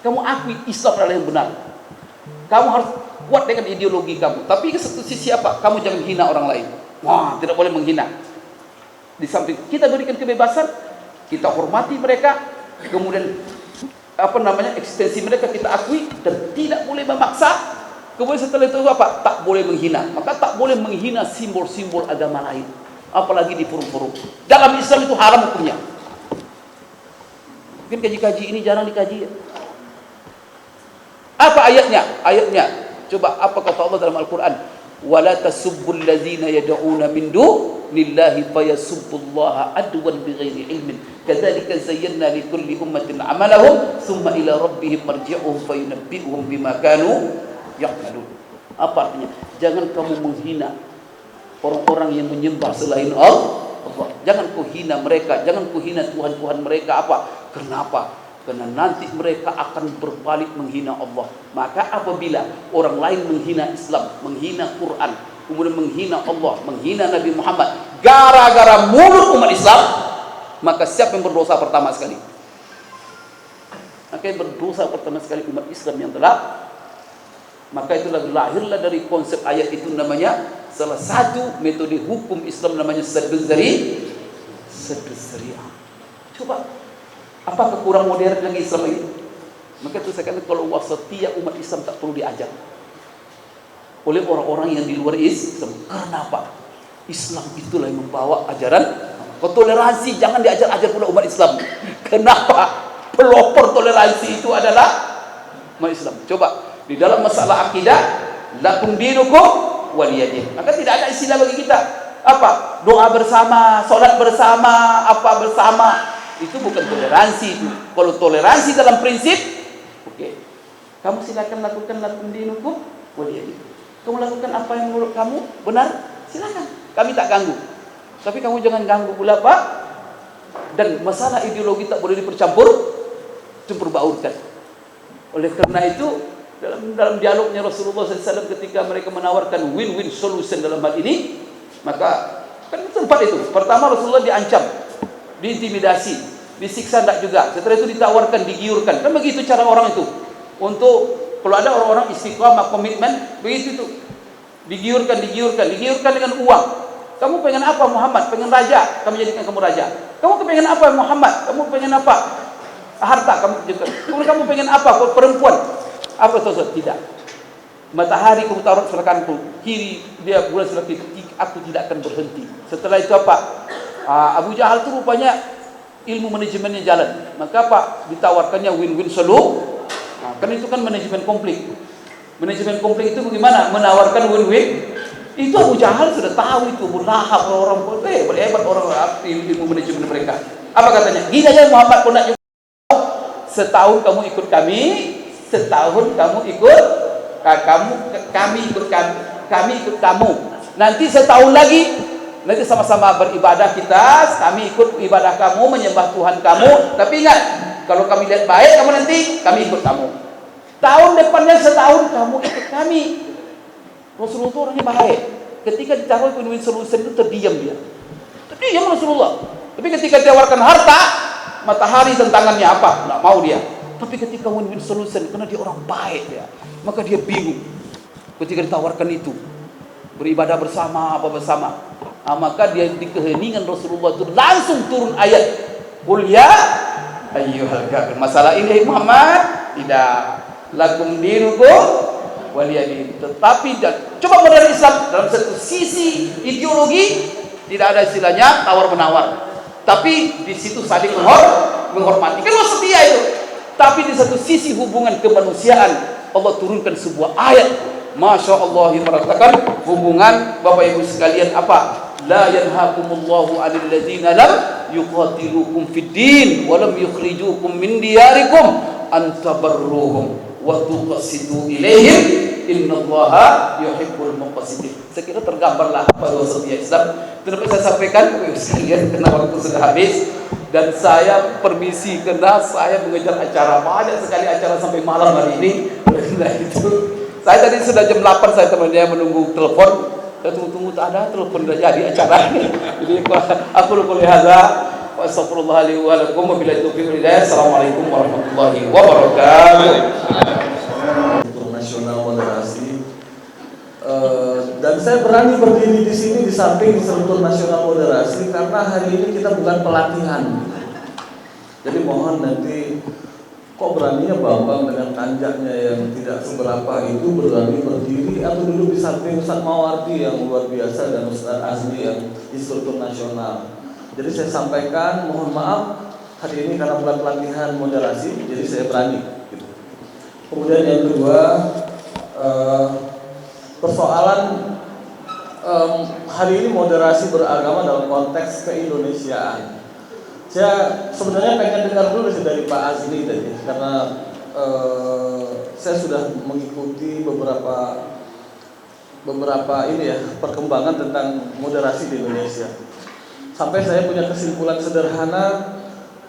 kamu akui Islam adalah yang benar. Kamu harus kuat dengan ideologi kamu. Tapi ke satu sisi apa? Kamu jangan hina orang lain. Wah, tidak boleh menghina. Di samping kita berikan kebebasan, kita hormati mereka, kemudian eksistensi mereka kita akui, dan tidak boleh memaksa Kemudian setelah itu apa? Tak boleh menghina. Maka tak boleh menghina simbol-simbol agama lain, apalagi di forum-forum. Dalam Islam itu haram hukumnya. Mungkin kaji-kaji ini jarang dikaji ya. Apa ayatnya? Ayatnya, coba apa kata Allah dalam Al-Quran? وَلَا تَسُبُّوا الَّذِينَ يَدْعُونَ مِنْ دُونِ اللَّهِ فَيَسُبُّوا اللَّهَ عَدْوًا بِغَيْرِ عِلْمٍ كَذَلِكَ زَيَّنَّا لِكُلِّ أُمَّةٍ عَمَلَهُمْ ثُمَّ إِلَى رَبِّهِمْ مَرْجِعُهُمْ فَيُنَبِّئُهُم بِمَا كَانُوا يَعْمَلُونَ. Apa artinya? Jangan kamu menghina orang-orang yang menyembah selain Allah. Jangan kau hina mereka, jangan kau hina Tuhan-Tuhan mereka. Apa? Kenapa? Karena nanti mereka akan berbalik menghina Allah. Maka apabila orang lain menghina Islam, menghina Quran, kemudian menghina Allah, menghina Nabi Muhammad, gara-gara mulut umat Islam, maka siapa yang berdosa pertama sekali? Maka yang berdosa pertama sekali umat Islam yang telah. Maka itulah lahirlah dari konsep ayat itu, namanya salah satu metode hukum Islam namanya sadduz zari'ah. Coba, apakah kurang modern lagi Islam ini? Maka itu saya katakan, kalau wasatiyah umat Islam tak perlu diajar oleh orang-orang yang di luar Islam. Karena apa? Islam itulah yang membawa ajaran toleransi. Jangan diajar-ajar pula umat Islam. Kenapa? Pelopor toleransi itu adalah umat Islam. Coba, di dalam masalah akidah, lakum dinukum waliyadin. Maka tidak ada istilah bagi kita. Apa? Doa bersama, sholat bersama, apa bersama. Itu bukan toleransi itu. Kalau toleransi dalam prinsip, oke. Kamu silakan lakukan lakum dinukum waliyadin. Kamu lakukan apa yang menurut kamu benar, silakan. Kami tak ganggu. Tapi kamu jangan ganggu pula, Pak. Dan masalah ideologi tak boleh campur baurkan. Oleh karena itu, dalam dialognya Rasulullah SAW ketika mereka menawarkan win-win solution dalam hal ini, maka kan tempat itu. Pertama Rasulullah diancam, diintimidasi, disiksa tidak juga. Setelah itu ditawarkan, digiurkan. Kan begitu cara orang itu. Untuk kalau ada orang-orang istiqamah, komitmen, begitu itu. Digiurkan dengan uang. Kamu pengen apa Muhammad? Pengen raja, kami jadikan kamu raja. Kamu pengen apa Muhammad? Kamu pengen apa? Harta, kamu jadikan. Kemudian kamu pengen apa? Perempuan. Apa sosok? Tidak. Matahari kamu taruh serahkanku, kiri dia bulan sebelah kiri, aku tidak akan berhenti. Setelah itu apa? Abu Jahal itu rupanya ilmu manajemennya jalan. Maka apa? Ditawarkannya win-win solution. Kan itu kan manajemen konflik. Manajemen konflik itu bagaimana? Menawarkan win-win. Itu Abu Jahal sudah tahu itu. Abu Lahab orang berhebat orang ilmu manajemen mereka. Apa katanya? Gini aja Muhammad pun nak juga. Setahun kamu ikut kami, setahun kamu ikut kami ikut kamu. Nanti setahun lagi, nanti sama-sama beribadah kita, kami ikut ibadah kamu, menyembah Tuhan kamu. Tapi ingat, kalau kami lihat baik kamu nanti, kami ikut kamu. Tahun depannya setahun kamu ikut kami. Rasulullah itu orangnya baik. Ketika ditaruh win-win solution itu terdiam dia. Terdiam Rasulullah. Tapi ketika ditawarkan harta, matahari tentangannya apa? Nggak mau dia. Tapi ketika win-win solution, karena dia orang baik ya, maka dia bingung. Ketika ditawarkan itu, beribadah bersama, apa bersama, maka dia di keheningan Rasulullah itu langsung turun ayat, Qul ya ayyuhal kafir. Masalah ini Muhammad, tidak. Lakum dinukum waliyadin. Tetapi coba modern Islam dalam satu sisi ideologi tidak ada istilahnya tawar menawar, tapi di situ saling menghormati. Kan setia itu. Tapi di satu sisi hubungan kemanusiaan, Allah turunkan sebuah ayat, Masya Allah, yang merasakan hubungan Bapak Ibu sekalian apa? La yanhakumullahu 'anil ladzina lam yuqatilukum fid din wa lam yukhrijukum min diyarikum an tabarruhum wa tuqsitu ilaihim innallaha yuhibbul muqsitin. Saya kira tergambarlah apa filosofi Islam. Terus saya sampaikan Bapak Ibu sekalian, karena waktu sudah habis. Dan saya permisi karena saya mengejar acara, banyak sekali acara sampai malam hari ini. Nah itu, saya tadi sudah jam 8 saya temannya menunggu telepon. Saya tunggu tak ada telepon, sudah jadi acara. Jadi aku lupa lihaza. Wassalamualaikum warahmatullahi wabarakatuh. Assalamualaikum warahmatullahi wabarakatuh. Untuk nasional moderasi. Dan saya berani berdiri di sini di samping Instruktur Nasional Moderasi karena hari ini kita bukan pelatihan. Jadi mohon nanti kok beraninya Bambang dengan tanjaknya yang tidak seberapa itu berani berdiri atau duduk di samping Ustaz Mawardi yang luar biasa dan Ustaz Azmi yang instruktur nasional. Jadi saya sampaikan, mohon maaf hari ini karena bukan pelatihan moderasi, jadi saya berani. Gitu. Kemudian yang kedua, persoalan hari ini moderasi beragama dalam konteks keindonesiaan. Saya sebenarnya pengen dengar dulu sih dari Pak Azli tadi, karena saya sudah mengikuti beberapa ini ya perkembangan tentang moderasi di Indonesia. Sampai saya punya kesimpulan sederhana,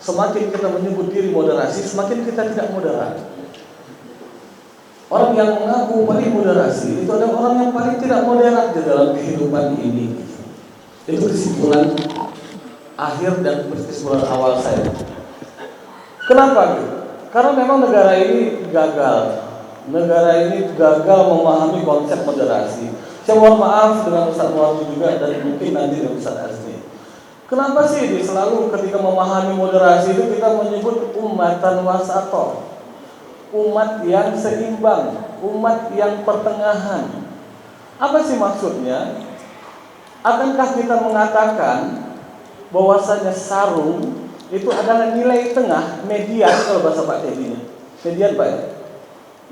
semakin kita menyebut diri moderasi, semakin kita tidak moderat. Orang yang mengaku paling moderasi itu adalah orang yang paling tidak moderat di dalam kehidupan ini. Itu kesimpulan akhir dan kesimpulan awal saya. Kenapa? Karena memang negara ini gagal. Negara ini gagal memahami konsep moderasi. Saya mohon maaf dengan Ustaz Muhammad juga dan mungkin nanti dengan Ustaz Azmi. Kenapa sih selalu ketika memahami moderasi itu kita menyebut ummatan wasato, umat yang seimbang, umat yang pertengahan? Apa sih maksudnya? Akankah kita mengatakan bahwasanya sarung itu adalah nilai tengah, median kalau bahasa Pak Teddy, median Pak ya?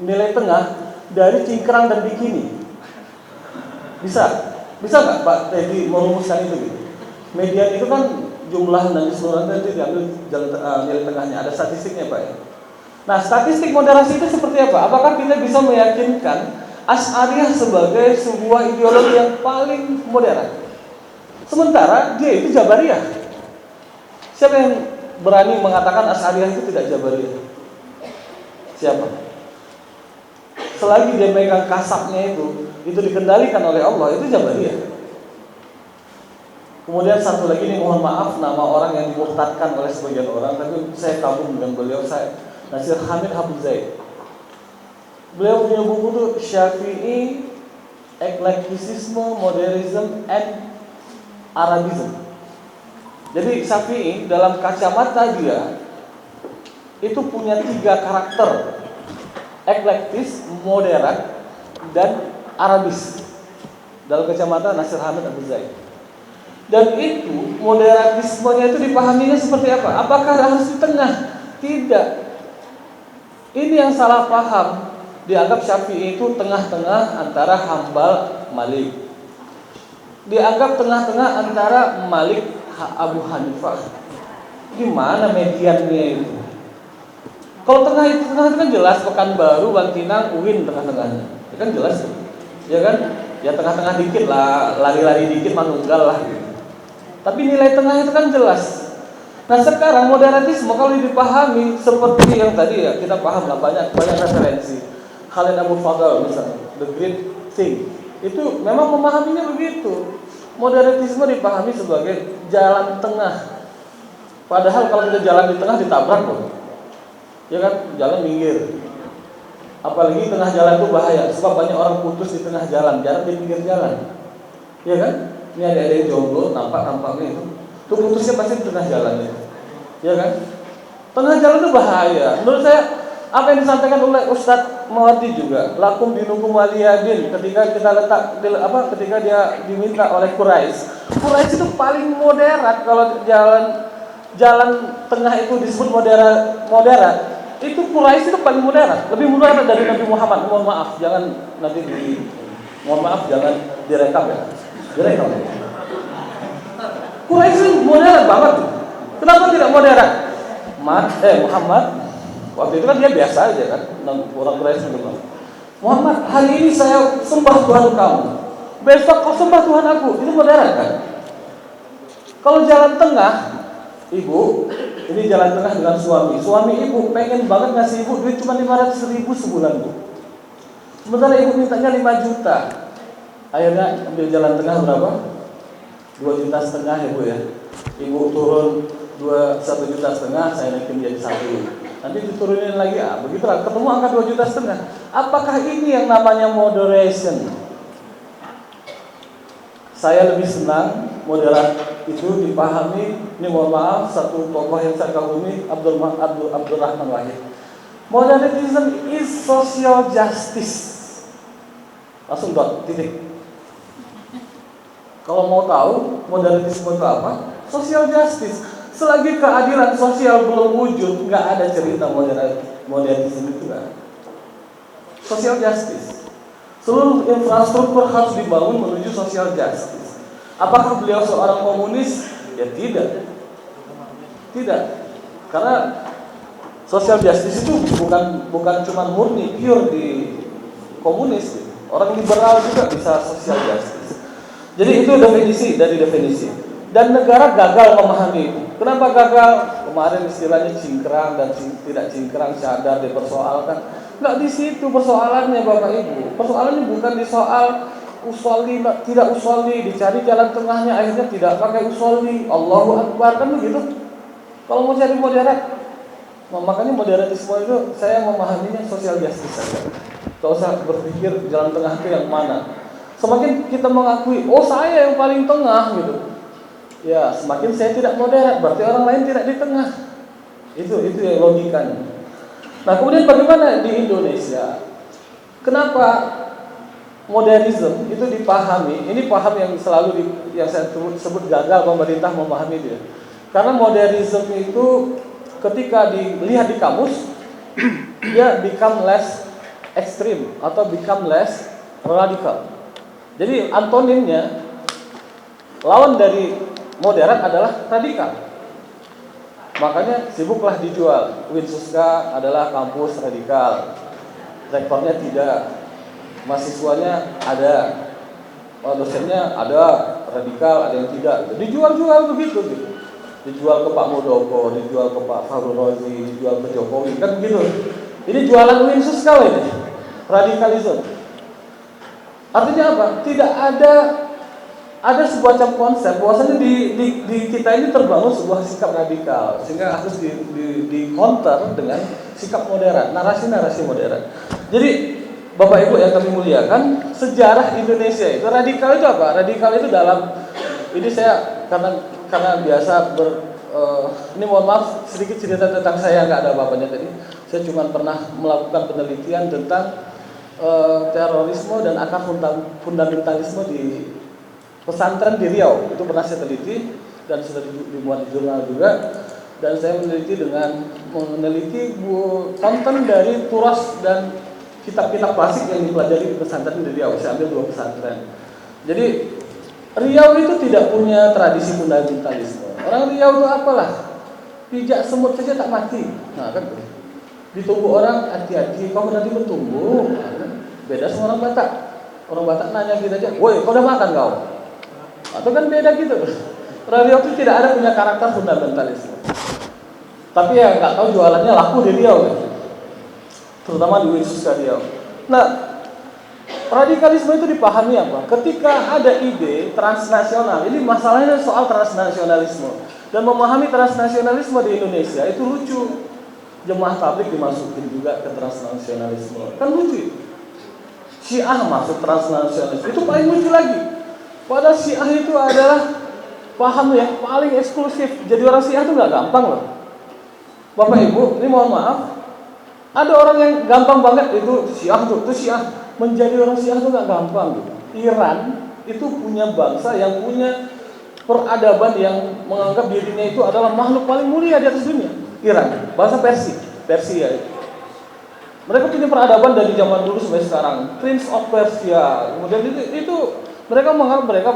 Nilai tengah dari cingkrang dan bikini. Bisa nggak Pak Teddy merumuskan itu gitu? Median itu kan jumlah dan keseluruhan itu diambil nilai tengahnya, ada statistiknya Pak ya? Nah, statistik moderasi itu seperti apa? Apakah kita bisa meyakinkan Asy'ariyah sebagai sebuah ideologi yang paling moderat? Sementara dia itu Jabariyah. Siapa yang berani mengatakan Asy'ariyah itu tidak Jabariyah? Siapa? Selagi dia megang kasabnya itu dikendalikan oleh Allah, itu Jabariyah. Kemudian satu lagi ini, mohon maaf nama orang yang dimurtadkan oleh sebagian orang, tapi saya kagum dengan beliau, saya Nasir Hamid Habib Zaid. Beliau punya buku tuh Syafi'i, Eclecticism, Modernism, and Arabism. Jadi Syafi'i dalam kacamata dia itu punya 3 karakter: eklektis, moderat, dan Arabis. Dalam kacamata Nasir Hamid Habib Zaid. Dan itu moderatismenya itu dipahaminya seperti apa? Apakah harus di tengah? Tidak. Ini yang salah paham. Dianggap Syafi'i itu tengah-tengah antara Hambal, Malik. Dianggap tengah-tengah antara Malik, Abu Hanifah. Gimana mediannya itu? Kalau tengah itu kan jelas, Pekanbaru, Bantinang, UIN tengah-tengahnya. Itu kan jelas tuh. Ya kan? Ya tengah-tengah dikit lah, lari-lari dikit manunggal lah gitu. Tapi nilai tengah itu kan jelas. Nah sekarang moderatisme kalau dipahami seperti yang tadi ya kita paham lah, banyak referensi. Khalid Abu Fadl misalnya, The Great Thing, itu memang memahaminya begitu. Moderatisme dipahami sebagai jalan tengah. Padahal kalau kita jalan di tengah ditabrak loh. Ya kan, jalan minggir. Apalagi tengah jalan itu bahaya, sebab banyak orang putus di tengah jalan, jarang di pinggir jalan. Ya kan? Ini ada yang jomblo, nampaknya itu putusnya pasti di tengah jalan itu. Ya kan? Tengah jalan itu bahaya. Menurut saya apa yang disampaikan oleh Ustadz Mawardi juga, lakum dinukum waliyadin, ketika kita ketika dia diminta oleh Quraisy itu paling moderat. Kalau jalan tengah itu disebut moderat. Itu Quraisy itu paling moderat, lebih moderat dari Nabi Muhammad. Mohon maaf, jangan direkam ya. Direkam. Quraisy itu moderat banget. Kenapa tidak moderat? Muhammad waktu itu kan dia biasa aja kan, orang Quraisy itu. Muhammad, hari ini saya sembah Tuhan kamu, besok kau sembah Tuhan aku. Itu moderat kan? Kalau jalan tengah, ibu, ini jalan tengah dengan suami ibu pengen banget ngasih ibu duit cuma 500.000 sebulan bu. Sementara ibu mintanya 5 juta. Akhirnya ambil jalan tengah berapa? 2,5 juta ya bu ya. Ibu turun 1,5 juta, saya naikin jadi 1. Nanti diturunin lagi, begitulah ketemu angka 2,5 juta. Apakah ini yang namanya moderation? Saya lebih senang moderat itu dipahami. Ini mohon maaf, satu tokoh yang saya kagumi, Abdurrahman Wahid. Modernism is social justice. Langsung dot, titik. Kalau mau tahu modernisme itu apa? Social justice. Selagi keadilan sosial belum wujud, nggak ada cerita modernisme itu kan. Social justice. Seluruh infrastruktur harus dibangun menuju social justice. Apakah beliau seorang komunis? Ya tidak. Tidak. Karena social justice itu bukan cuma murni pure di komunis. Orang liberal juga bisa social justice. Jadi itu definisi. Dan negara gagal memahami itu. Kenapa gagal? Kemarin istilahnya cingkrang dan tidak cingkrang, sadar dipersoalkan. Nggak di situ persoalannya Bapak Ibu. Persoalannya bukan di soal usolli, tidak usolli, dicari jalan tengahnya, akhirnya tidak pakai usolli. Allahu Akbar, kan begitu. Kalau mau cari moderat, makanya moderatisme itu saya memahaminya social justice saja. Tidak usah berpikir jalan tengah itu yang mana. Semakin kita mengakui, oh saya yang paling tengah gitu, ya semakin saya tidak moderat, berarti orang lain tidak di tengah. Itu yang logikanya. Nah kemudian bagaimana di Indonesia? Kenapa modernisme itu dipahami? Ini paham yang selalu yang saya sebut gagal pemerintah memahami dia. Karena modernisme itu ketika dilihat di kamus, dia become less extreme atau become less radical. Jadi antonimnya, lawan dari moderat adalah radikal. Makanya sibuklah dijual. Winsuska adalah kampus radikal, rektornya tidak, mahasiswanya ada, dosennya ada radikal, ada yang tidak. Dijual-jual begitu gitu. Dijual ke Pak Muldoko, dijual ke Pak Fahru Rozi, dijual ke Jokowi, kan begitu. Ini jualan Winsuska ini, radikalisme. Artinya apa? Tidak ada sebuah konsep bahwasanya di kita ini terbangun sebuah sikap radikal, sehingga harus di counter dengan sikap moderat, narasi modern. Jadi Bapak Ibu yang kami muliakan, sejarah Indonesia itu radikal itu apa? Radikal itu dalam ini saya karena biasa ini mohon maaf sedikit cerita tentang saya, nggak ada apa-apanya tadi. Saya cuma pernah melakukan penelitian tentang terorisme dan akar fundamentalisme di pesantren di Riau. Itu pernah saya teliti dan sudah dimuat di jurnal juga. Dan saya meneliti konten dari turas dan kitab-kitab klasik yang dipelajari di pesantren di Riau. Saya ambil 2 pesantren. Jadi Riau itu tidak punya tradisi fundamentalisme. Orang Riau itu apalah, pijak semut saja tak mati. Nah kan di tubuh orang hati-hati, kau nanti bertumbuh. Beda sama orang Batak. Orang Batak nanya kita aja, woi kau udah makan kau? Atau kan beda gitu. Orang Riau itu tidak ada punya karakter fundamentalisme. Tapi ya nggak tahu jualannya laku di Riau kan? Terutama di Winsuska Riau. Nah, radikalisme itu dipahami apa? Ketika ada ide transnasional, ini masalahnya soal transnasionalisme. Dan memahami transnasionalisme di Indonesia itu lucu. Jemaah tabligh dimasukin juga ke transnasionalisme. Kan lucu. Syiah masuk transnasionalisme. Itu paling lucu lagi. Padahal Syiah itu adalah paham yang paling eksklusif. Jadi orang Syiah itu nggak gampang loh. Bapak Ibu, ini mohon maaf. Ada orang yang gampang banget itu Syiah tuh, itu Syiah. Menjadi orang Syiah itu nggak gampang gitu. Iran itu punya bangsa yang punya peradaban yang menganggap dirinya itu adalah makhluk paling mulia di atas dunia. Iran, bangsa Persia itu. Mereka punya peradaban dari zaman dulu sampai sekarang. Prince of Persia. Kemudian itu mereka menganggap mereka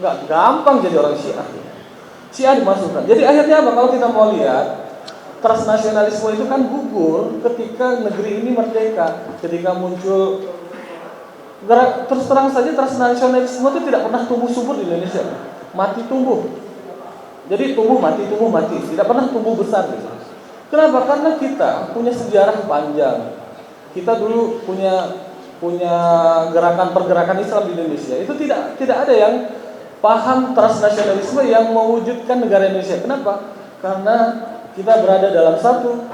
nggak gampang jadi orang Syiah. Syiah dimasukkan. Jadi akhirnya apa? Kalau kita mau lihat, transnasionalisme itu kan gugur ketika negeri ini merdeka, ketika muncul. Terus terang saja transnasionalisme itu tidak pernah tumbuh subur di Indonesia, mati tumbuh. Jadi tumbuh mati, tidak pernah tumbuh besar. Gitu. Kenapa? Karena kita punya sejarah panjang. Kita dulu punya pergerakan Islam di Indonesia. Itu tidak ada yang paham transnasionalisme yang mewujudkan negara Indonesia. Kenapa? Karena kita berada dalam satu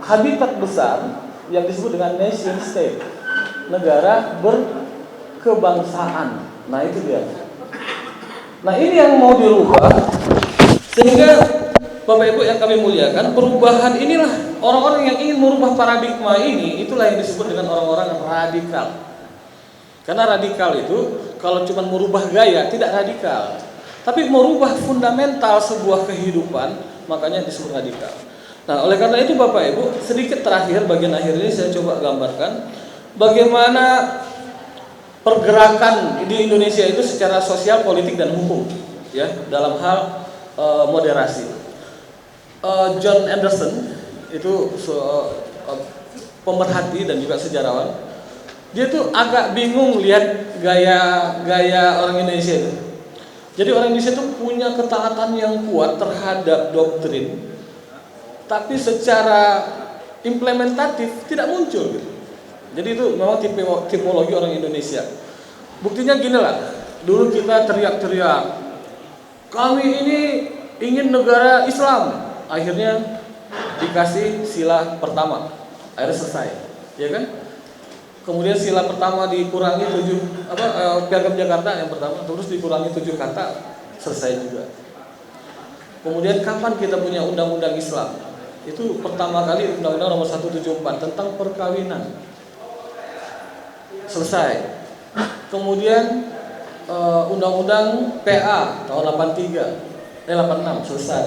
habitat besar yang disebut dengan nation state, negara berkebangsaan. Nah itu dia. Nah ini yang mau dirubah, sehingga Bapak Ibu yang kami muliakan, perubahan inilah orang-orang yang ingin merubah paradigma ini, itulah yang disebut dengan orang-orang radikal. Karena radikal itu kalau cuma merubah gaya tidak radikal, tapi merubah fundamental sebuah kehidupan, makanya disebut radikal. Nah, oleh karena itu Bapak Ibu, sedikit terakhir bagian akhir ini saya coba gambarkan bagaimana pergerakan di Indonesia itu secara sosial, politik dan hukum, ya, dalam hal moderasi. John Anderson itu pemerhati dan juga sejarawan. Dia tuh agak bingung lihat gaya orang Indonesia itu. Jadi orang Indonesia tuh punya ketaatan yang kuat terhadap doktrin, tapi secara implementatif tidak muncul gitu. Jadi itu memang tipologi orang Indonesia. Buktinya gini lah, dulu kita teriak-teriak, kami ini ingin negara Islam, akhirnya dikasih sila pertama, akhirnya selesai, ya kan? Kemudian sila pertama dikurangi 7 Piagam Jakarta yang pertama, terus dikurangi 7 kata, selesai juga. Kemudian kapan kita punya undang-undang Islam? Itu pertama kali Undang-Undang Nomor 174 tentang perkawinan, selesai. Kemudian Undang-Undang PA tahun 86 selesai.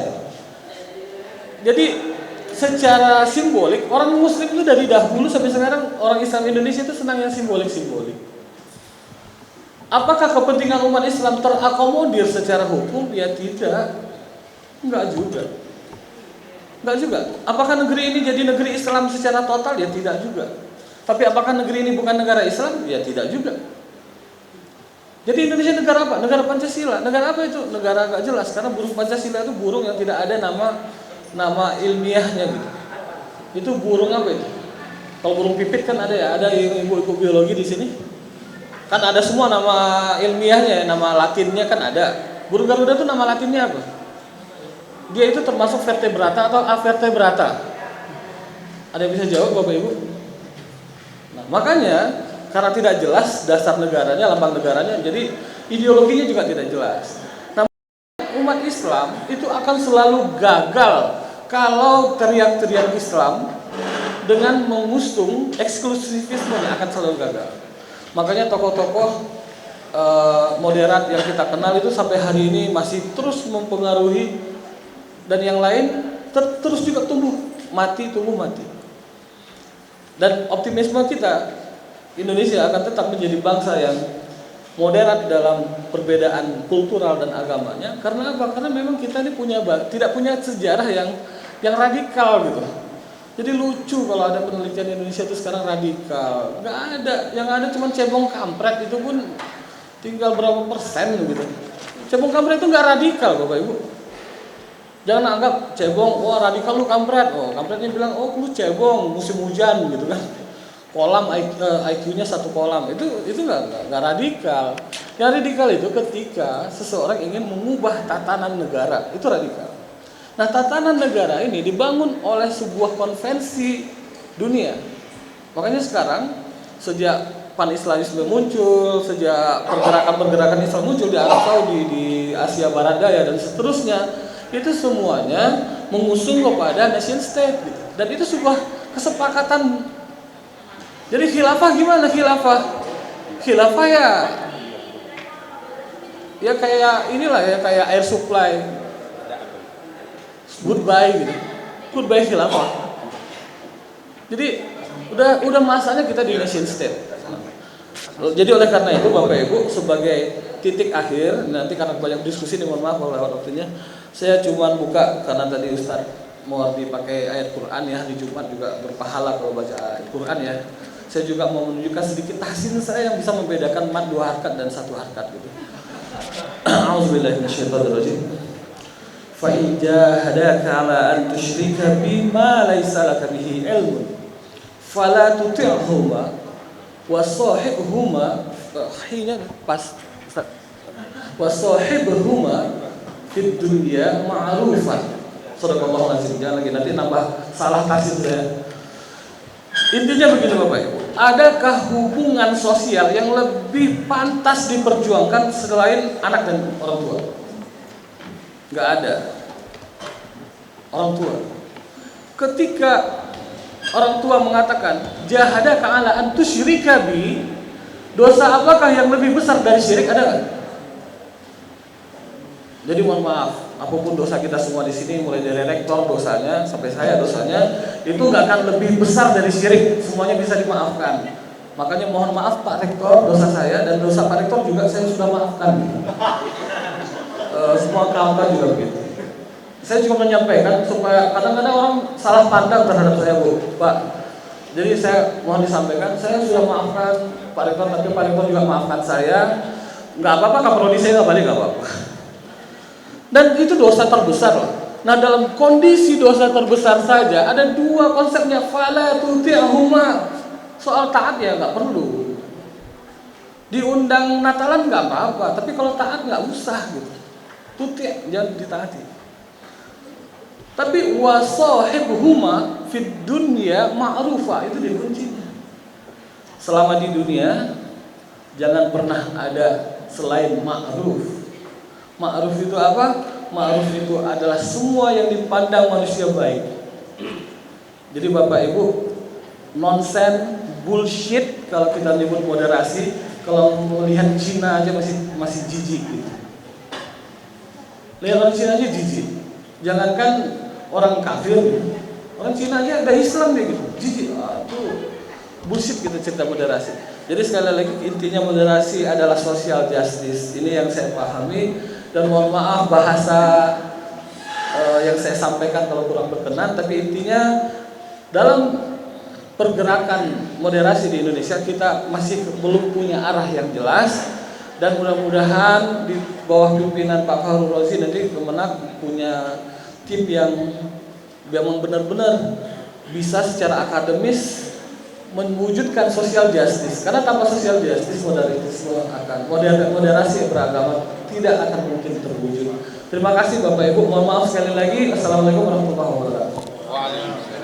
Jadi secara simbolik orang Muslim itu dari dahulu sampai sekarang, orang Islam Indonesia itu senang yang simbolik. Apakah kepentingan umat Islam terakomodir secara hukum? Ya tidak, enggak juga. Apakah negeri ini jadi negeri Islam secara total? Ya tidak juga. Tapi apakah negeri ini bukan negara Islam? Ya tidak juga. Jadi Indonesia negara apa? Negara Pancasila. Negara apa itu? Negara agak jelas, karena burung Pancasila itu burung yang tidak ada nama ilmiahnya gitu. Itu burung apa itu? Kalau burung pipit kan ada ya, ada ibu-ibu biologi di sini. Kan ada semua nama ilmiahnya, nama latinnya kan ada. Burung Garuda itu nama latinnya apa? Dia itu termasuk vertebrata atau avertebrata? Ada yang bisa jawab Bapak Ibu? Nah, makanya karena tidak jelas dasar negaranya, lambang negaranya, jadi ideologinya juga tidak jelas. Nah, umat Islam itu akan selalu gagal kalau teriak-teriak Islam dengan mengusung eksklusivisme, akan selalu gagal. Makanya tokoh-tokoh moderat yang kita kenal itu sampai hari ini masih terus mempengaruhi, dan yang lain terus juga tumbuh mati. Dan optimisme kita, Indonesia akan tetap menjadi bangsa yang moderat dalam perbedaan kultural dan agamanya. Karena apa? Karena memang kita ini tidak punya sejarah yang radikal gitu. Jadi lucu kalau ada penelitian Indonesia itu sekarang radikal. Nggak ada, yang ada cuma cebong kampret, itu pun tinggal berapa persen gitu. Cebong kampret itu nggak radikal Bapak Ibu. Jangan anggap cebong, wah radikal lu kampret. Oh, kampretnya bilang, oh lu cebong musim hujan gitu kan. Kolam IQ-nya 1 kolam. Itu nggak radikal. Yang radikal itu ketika seseorang ingin mengubah tatanan negara, itu radikal. Nah, tatanan negara ini dibangun oleh sebuah konvensi dunia. Makanya sekarang sejak Pan-Islamisme muncul, sejak pergerakan Islam muncul di Arab Saudi, di Asia Barat Daya dan seterusnya, itu semuanya mengusung kepada nation state gitu. Dan itu sebuah kesepakatan. Jadi khilafah gimana khilafah? Khilafah ya kayak inilah ya, kayak air supply. Goodbye gitu. Goodbye khilafah. Jadi udah masanya kita di nation state. Jadi oleh karena itu Bapak Ibu, sebagai titik akhir, nanti karena banyak diskusi nih, mohon maaf kalau lewat waktunya, saya cuma buka karena tadi Ustaz mau dipakai ayat Quran ya, di Jumat juga berpahala kalau baca ayat Quran ya. Saya juga mau menunjukkan sedikit tahsin saya yang bisa membedakan mad 2 harkat dan 1 harkat gitu. A'udzubillahi minasyaitonirrajim. Fa in jahadaka 'ala an tusyrika bima laysa laka bihi ilmun fala tuti'huma wa sahibhuma hina pas wasahibhuma fid dunya ma'rufan. Sadaqallahu azim. Jangan lagi nanti nambah salah tahsin saya. Intinya begini Bapak Ibu, adakah hubungan sosial yang lebih pantas diperjuangkan selain anak dan orang tua? Enggak ada. Orang tua. Ketika orang tua mengatakan, jahadaka ala an tusyrika bi, dosa apakah yang lebih besar dari syirik, ada nggak? Jadi mohon maaf, apapun dosa kita semua di sini, mulai dari rektor dosanya sampai saya dosanya, itu nggak akan lebih besar dari syirik, semuanya bisa dimaafkan. Makanya mohon maaf Pak Rektor, dosa saya dan dosa Pak Rektor juga saya sudah maafkan. Semua kawan juga begitu. Saya cuma menyampaikan supaya kadang-kadang orang salah pandang terhadap saya, Bu, Pak. Jadi saya mohon disampaikan, saya sudah maafkan Pak Rektor, tapi Pak Rektor juga maafkan saya. Nggak apa-apa, kaprodi saya nggak balik, nggak apa-apa. Dan itu dosa terbesar loh. Nah, dalam kondisi dosa terbesar saja ada dua konsepnya, fala tuti'huma. Soal taat ya nggak perlu. Diundang Natalan nggak apa-apa, tapi kalau taat nggak usah gitu. Tuti' jangan ditaati. Tapi wasahibhuma fid dunya ma'rufa, itu dia kuncinya. Selama di dunia jangan pernah ada selain ma'ruf. Ma'ruf itu apa? Ma'ruf itu adalah semua yang dipandang manusia baik. Jadi Bapak Ibu, nonsen, bullshit kalau kita nyebut moderasi. Kalau melihat Cina aja masih jijik gitu. Lihat orang Cina aja jijik. Jangankan orang kafir, orang Cina aja ada Islam deh gitu, jijik. Itu bullshit gitu cerita moderasi. Jadi sekali lagi intinya moderasi adalah social justice. Ini yang saya pahami. Dan mohon maaf bahasa yang saya sampaikan kalau kurang berkenan, tapi intinya dalam pergerakan moderasi di Indonesia kita masih belum punya arah yang jelas, dan mudah-mudahan di bawah pimpinan Pak Fahrul Razi nanti Kemenak punya tim yang memang benar-benar bisa secara akademis mewujudkan social justice. Karena tanpa social justice moderasi beragama tidak akan mungkin terwujud. Terima kasih Bapak Ibu. Mohon maaf sekali lagi. Assalamualaikum warahmatullahi wabarakatuh.